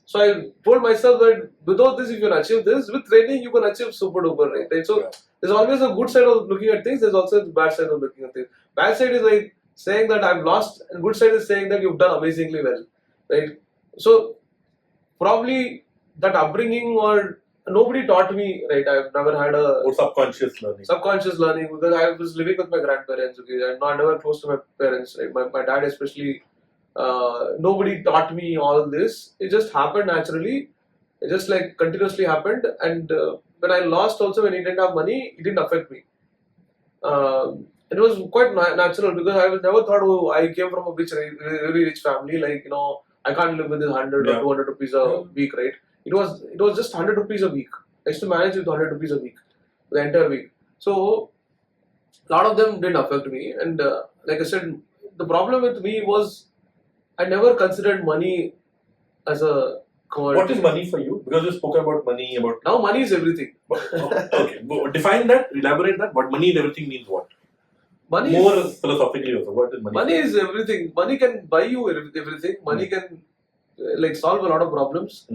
So I told myself that without this, if you can achieve this, with training, you can achieve super duper, right? So there's always a good side of looking at things. There's also the bad side of looking at things. Bad side is like saying that I've lost, and good side is saying that you've done amazingly well, right? So probably that upbringing, or nobody taught me, right? I've never had or subconscious learning because I was living with my grandparents. Okay, I'm never close to my parents, right? My dad especially, nobody taught me all this. It just happened naturally. It just like continuously happened. And when I lost also, when he didn't have money, it didn't affect me. It was quite natural because I was never thought, I came from a very rich family, like, I can't live with this 100 or 200 rupees a week, right? It was just 100 rupees a week. I used to manage with 100 rupees a week, the entire week. So a lot of them didn't affect me. And like I said, the problem with me was I never considered money as a commodity. What is money for you? Because you spoke about money. Now money is everything. Okay, define that, elaborate that. But money is everything means what? Money more philosophically also. What is money? Money is everything. Money can buy you everything. Money can solve a lot of problems.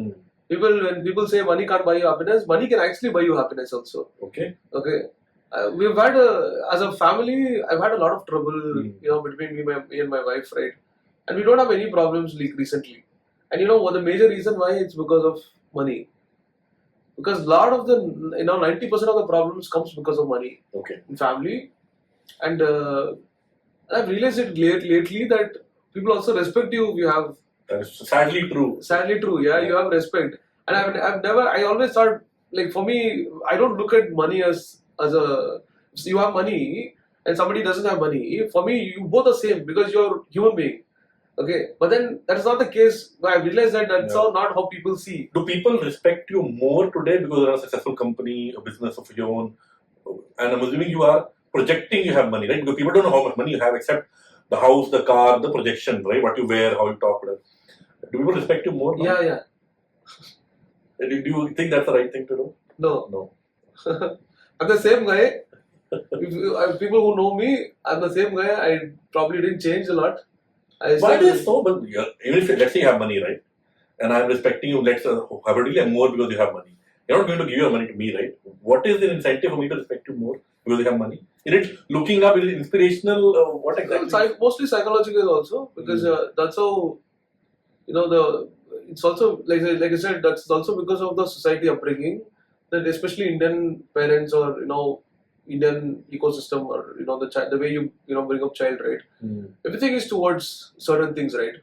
When people say money can't buy you happiness, money can actually buy you happiness also. Okay. We've had as a family, I've had a lot of trouble, between me and my wife, right? And we don't have any problems recently. And what the major reason why, it's because of money. Because a lot of the 90% of the problems comes because of money. Okay. In family, and I've realized it lately that people also respect you if you have. That's sadly true. Sadly true, yeah. You have respect, and I've never. I always thought, like, for me, I don't look at money as a. So you have money and somebody doesn't have money. For me, you both are same because you're human being. Okay, but then that's not the case. I realized that that's not how people see. Do people respect you more today because you're a successful company, a business of your own, and I'm assuming you are projecting you have money, right? Because people don't know how much money you have except the house, the car, the projection, right? What you wear, how you talk, whatever. Do people respect you more now? Yeah. Do you think that's the right thing to do? No. I'm the same guy. If people who know me, I'm the same guy. I probably didn't change a lot. Why it is so? But even if let's say you have money, right? And I'm respecting you, let's have a deal more because you have money. You're not going to give your money to me, right? What is the incentive for me to respect you more because you have money? Is it looking up? Is it inspirational? What exactly? Mostly psychological also, because that's how, it's also like I said, that's also because of the society upbringing, that especially Indian parents or Indian ecosystem, or the way you bring up child, right? Everything is towards certain things, right?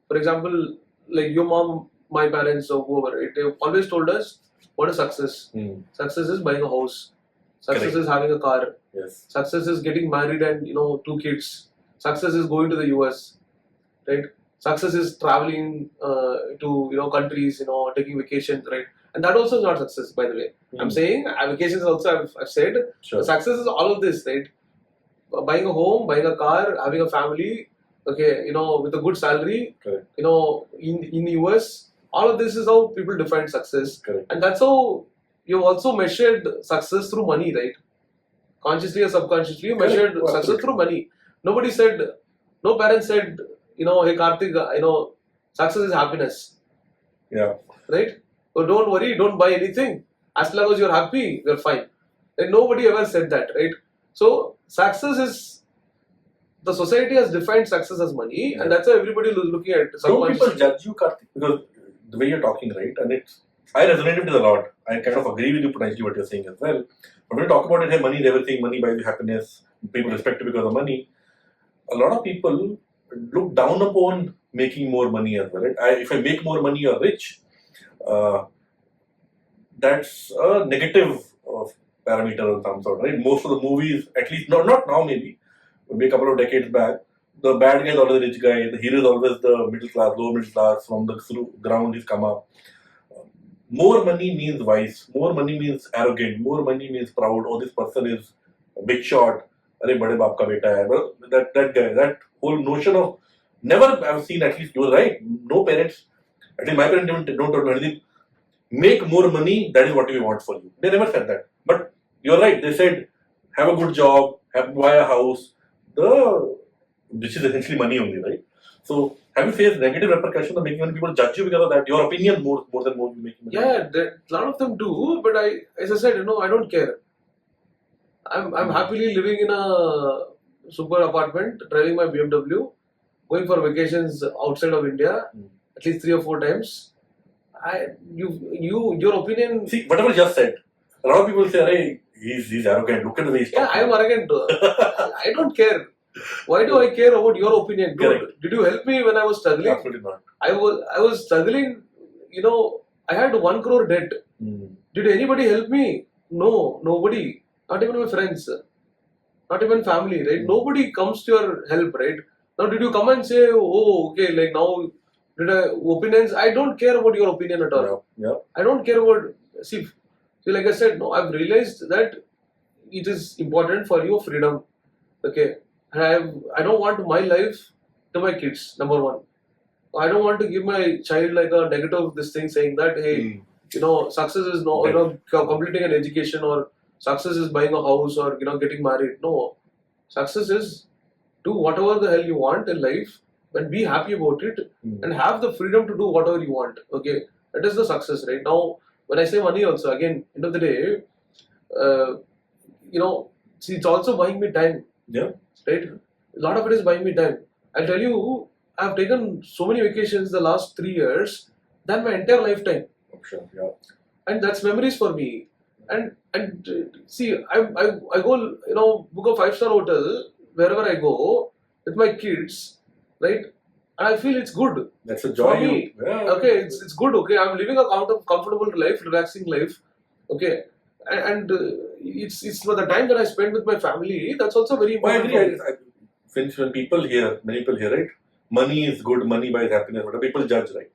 For example, like your mom, my parents, or whoever, right? They've always told us what is success. Success is buying a house. Success Correct. is having a car. Yes. Success is getting married and 2 kids. Success is going to the US, right? Success is traveling to countries, taking vacations, right? And that also is not success, by the way. I'm saying vacations also. I've said Sure. success is all of this, right? Buying a home, buying a car, having a family, okay, with a good salary, Correct. in the US, all of this is how people define success. Correct. And that's how you've also measured success through money, right? Consciously or subconsciously, you measured success through money. No parents said, hey Karthik, success is happiness. Yeah. Right? So don't worry, don't buy anything. As long as you're happy, you're fine. And nobody ever said that, right? So success is, the society has defined success as money, and that's how everybody is looking at. Don't people judge you, Karthik? Because the way you're talking, right? And I resonate with it a lot. I kind of agree with you potentially what you're saying as well. But when you talk about it, hey, money is everything, money buys you happiness, people respect you because of money. A lot of people look down upon making more money as well. Right? If I make more money or rich, that's a negative parameter of some sort, right? Most of the movies, at least not now, maybe a couple of decades back, the bad guy is always the rich guy, the hero is always the middle class, low middle class, from the ground he's come up. More money means wise, more money means arrogant, more money means proud. Oh, this person is a big shot. Arey bade baap ka beta hai. Well, that guy, that whole notion of, never I've seen, at least you're right, no parents, at least my parents don't tell me anything, make more money, that is what we want for you. They never said that. But you're right, they said have a good job, buy a house, which is essentially money only, right? So have you faced negative repercussions of making money? People judge you because of that, your opinion more than more you making money? Yeah, a lot of them do, but as I said, I don't care. I'm happily living in a super apartment, driving my BMW, going for vacations outside of India, at least 3 or 4 times. Your opinion. See, whatever you just said, a lot of people say, hey, he's arrogant, look at the way he's talking. Yeah, I'm arrogant. I don't care. Why do I care about your opinion? Did you help me when I was struggling? Absolutely not. I was struggling, I had 1 crore debt. Did anybody help me? No, nobody. Not even my friends. Not even family, right? Nobody comes to your help, right? Now, did you come and say, oh, okay, like now, opinions? I don't care about your opinion at all. Yeah. I don't care about, see, like I said, no, I've realized that it is important for your freedom. Okay. I don't want my life to my kids, number one. I don't want to give my child like a negative this thing saying that, hey, success is completing an education, or success is buying a house, or getting married. No. Success is do whatever the hell you want in life and be happy about it and have the freedom to do whatever you want. Okay. That is the success, right? Now, when I say money also, again, end of the day, see, it's also buying me time. Yeah. Right? A lot of it is buying me time. I'll tell you, I've taken so many vacations the last 3 years than my entire lifetime. Sure, yeah. And that's memories for me. And see, I go, book a 5-star hotel wherever I go with my kids, right? And I feel it's good. That's a joy. For me. Yeah. Okay, it's good. Okay, I'm living a comfortable life, relaxing life. Okay, and it's for the time that I spend with my family. That's also very important. I agree. Since when many people hear, right? Money is good, money buys happiness, but people judge, right?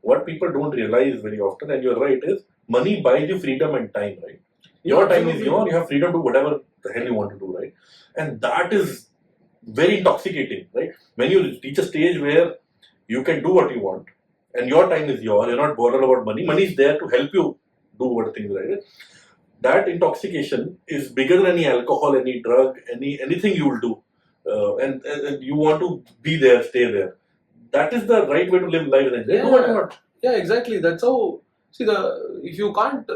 What people don't realize very often, and you're right, is money buys you freedom and time, right? Your time is yours, you have freedom to do whatever the hell you want to do, right? And that is very intoxicating, right? When you reach a stage where you can do what you want, and your time is yours, you're not bothered about money. Money is there to help you do what things, right? that intoxication is bigger than any alcohol, any drug, anything you will do. And you want to be there, stay there. That is the right way to live life. Yeah. No matter what. Yeah, exactly. That's how. See, if you can't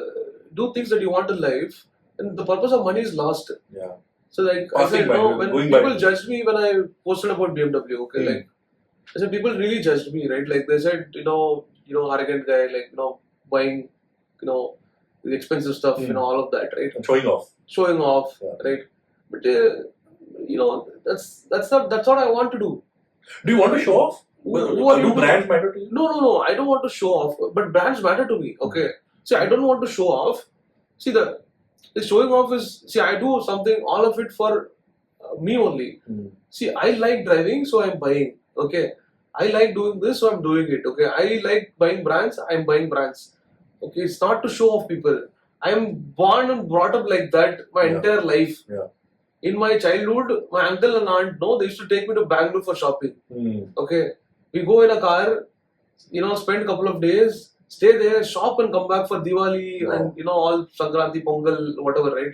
do things that you want in life, then the purpose of money is lost. Yeah. So like I Passing said, by, no, when going people by. judged me when I posted about BMW, okay, like I said, people really judged me, right? Like they said, arrogant guy, like buying, the expensive stuff, all of that, right? And showing off. Showing off, Yeah. right? But that's what I want to do. Do you want to show off? Who are you Do to- brands matter to you? No. I don't want to show off, but brands matter to me. Okay, see, I don't want to show off. See, the showing off is, see, I do something, all of it for me only. See, I like driving, so I'm buying. Okay, I like doing this, so I'm doing it. Okay, I like buying brands, I'm buying brands. Okay, it's not to show off people. I'm born and brought up like that my entire life. Yeah. In my childhood, my uncle and aunt, they used to take me to Bangalore for shopping. Okay, we go in a car, spend a couple of days, stay there, shop and come back for Diwali and all Sankranti, Pongal, whatever, right?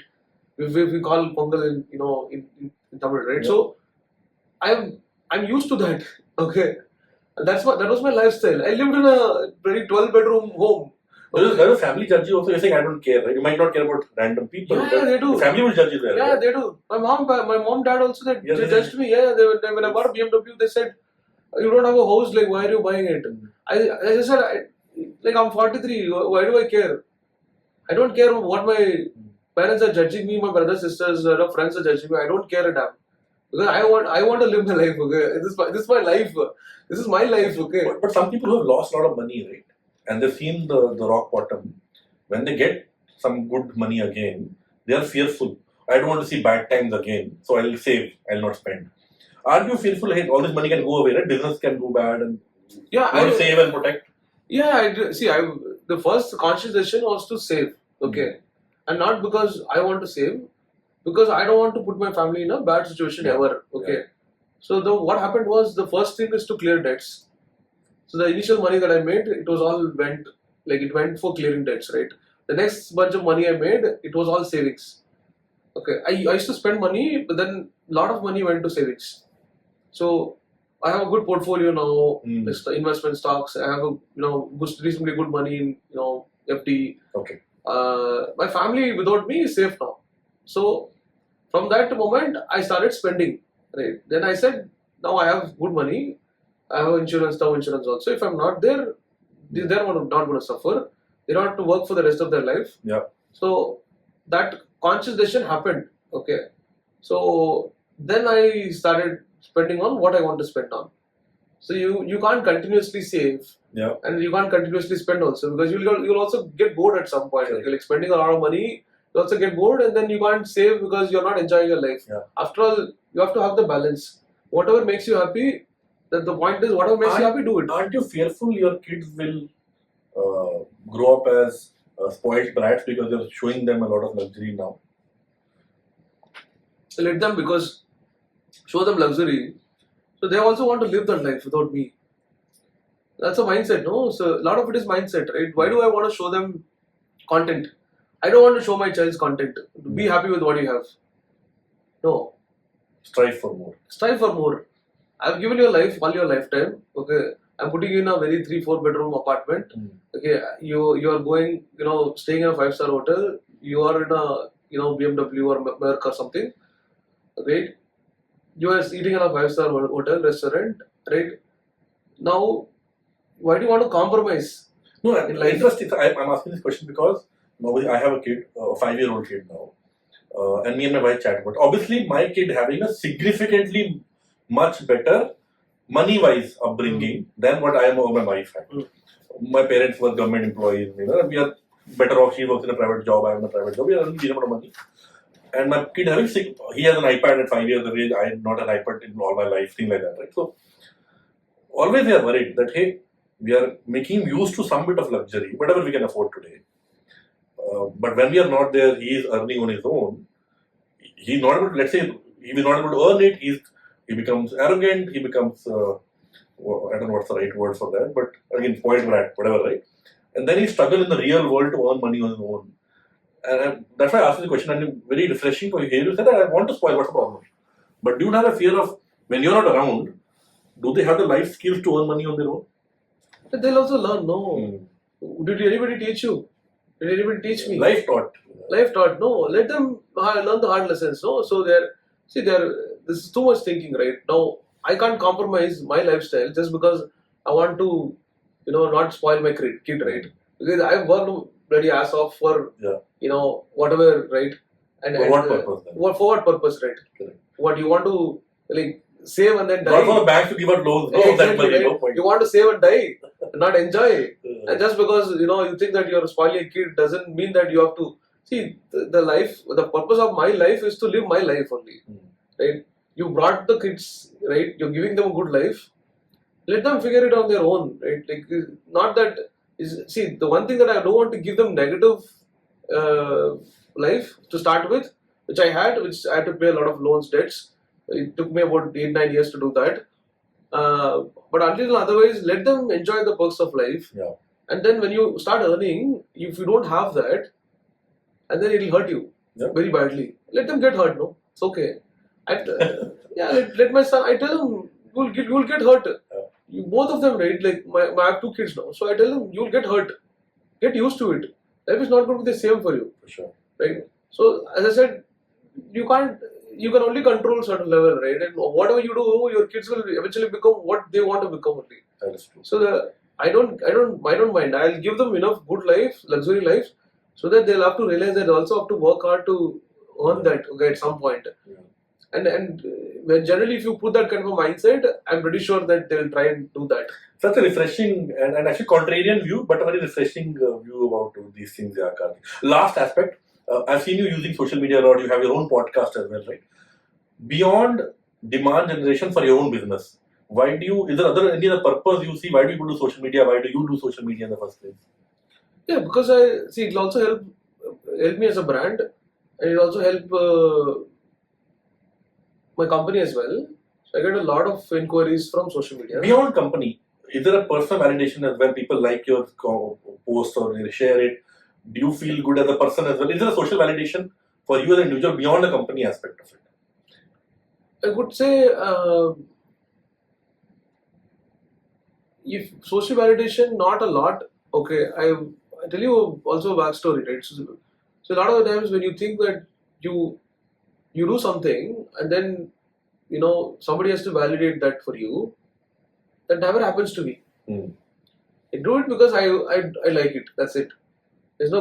We call Pongal in Tamil, right? Yeah. So I'm used to that. Okay, that was my lifestyle. I lived in a very 12-bedroom home. There is family judge you also. You're saying I don't care, right? You might not care about random people. Yeah, but they do. the family will judge you there. Yeah, right? they do. My mom, dad also they judged me. Yeah, when I bought a BMW, they said, "You don't have a house. Like, why are you buying it?" I just said, I'm 43. Why do I care? I don't care what my parents are judging me. My brothers, sisters, friends are judging me. I don't care a damn. Because I want to live my life. Okay, this is my life. This is my life. Okay. But some people who have lost a lot of money, right? And they've seen the rock bottom. When they get some good money again, they are fearful. I don't want to see bad times again, so I'll save. I'll not spend. Are you fearful? Hey, all this money can go away, right? Business can go bad, and I will save and protect. Yeah, I do. See, the first conscious decision was to save. Okay, and not because I want to save, because I don't want to put my family in a bad situation ever. Okay, so what happened was, the first thing is to clear debts. So the initial money that I made, it went for clearing debts, right? The next bunch of money I made, it was all savings. Okay, I used to spend money, but then a lot of money went to savings. So I have a good portfolio now, investment stocks. I have reasonably good money in FD. Okay. My family without me is safe now. So from that moment, I started spending. Right. Then I said, now I have good money. I have insurance, term insurance also. If I'm not there, they're not going to suffer. They don't have to work for the rest of their life. Yeah. So that conscious decision happened. Okay. So then I started spending on what I want to spend on. So you can't continuously save. Yeah. And you can't continuously spend also, because you'll also get bored at some point. Okay, like spending a lot of money, you also get bored, and then you can't save because you're not enjoying your life. Yeah. After all, you have to have the balance. Whatever makes you happy, that the point is, whatever makes you happy, do it. Aren't you fearful your kids will grow up as spoiled brats because you're showing them a lot of luxury now? Let them, because show them luxury, so they also want to live that life without me. That's a mindset, no? So a lot of it is mindset, right? Why do I want to show them content? I don't want to show my child's content. Be happy with what you have. No. Strive for more. Strive for more. I've given you a life, all your lifetime. Okay, I'm putting you in a very 3-4 bedroom apartment. Okay, you are going, staying in a 5-star hotel. You are in a BMW or Merc or something. Right? You are eating in a 5-star hotel restaurant. Right? Now, why do you want to compromise? No, interesting. I'm asking this question because I have a kid, a 5-year-old kid now, and me and my wife chat. But obviously, my kid having a significantly much better money-wise upbringing than what I am or my wife had. My parents were government employees. We are better off. She works in a private job. I am in a private job. We are earning a amount of money. And my kid he has an iPad at 5 years of age. I had not an iPad in all my life, thing like that, right? So always they are worried that, hey, we are making him used to some bit of luxury, whatever we can afford today. But when we are not there, he is earning on his own. He's not able to, let's say, he is not able to earn it. He becomes arrogant. He becomes, I don't know what's the right word for that, but again, spoiled brat, whatever, right? And then he struggles in the real world to earn money on his own. that's why I asked you the question, and very refreshing for you here. You said that I want to spoil. What's the problem? But do you have a fear of when you're not around? Do they have the life skills to earn money on their own? But they'll also learn. No, did anybody teach you? Did anybody teach me? Life taught. Life taught. No, let them learn the hard lessons. No, so this is too much thinking right now. I can't compromise my lifestyle just because I want to, not spoil my kid, right? Because I've worked bloody ass off for, whatever, right? For what purpose then? For what purpose, right? Correct. What you want to save and then die? Not for the banks to give out loans. No, Exactly, that money, right? no point. You want to save and die, not enjoy. And just because you think that you're spoiling a kid doesn't mean that you have to see the life. The purpose of my life is to live my life only, right? You brought the kids, right? You're giving them a good life. Let them figure it on their own, right? Not that is. See, the one thing that I don't want to give them negative life to start with, which I had to pay a lot of loans, debts. It took me about 8-9 years to do that. But until otherwise, let them enjoy the perks of life. Yeah. And then when you start earning, if you don't have that, and then it'll hurt you very badly. Let them get hurt, no? It's okay. Let my son, I tell him, you'll get hurt. You, both of them, right? I have 2 kids now. So I tell them, you'll get hurt. Get used to it. Life is not going to be the same for you. For sure. Right? So as I said, you can only control certain level, right? And whatever you do, your kids will eventually become what they want to become only. That is true. So I don't mind. I'll give them enough good life, luxury life, so that they'll have to realize that they also have to work hard to earn that at some point. Yeah. And when generally, if you put that kind of a mindset, I'm pretty sure that they'll try and do that. Such a refreshing and actually contrarian view, but a very refreshing view about these things, yeah, Karthik. Last aspect, I've seen you using social media a lot. You have your own podcast as well, right? Beyond demand generation for your own business, why do you? Is there any other purpose you see? Why do people do social media? Why do you do social media in the first place? Yeah, because I see it'll also help me as a brand, and it'll also help my company as well. So I get a lot of inquiries from social media. Beyond company, is there a personal validation as well? People like your post or they share it. Do you feel good as a person as well? Is there a social validation for you as an individual beyond the company aspect of it? I would say if social validation, not a lot. Okay, I tell you also a backstory, right? So a lot of the times when you think that you do something and then somebody has to validate that for you, that never happens to me. I do it because I like it. That's it.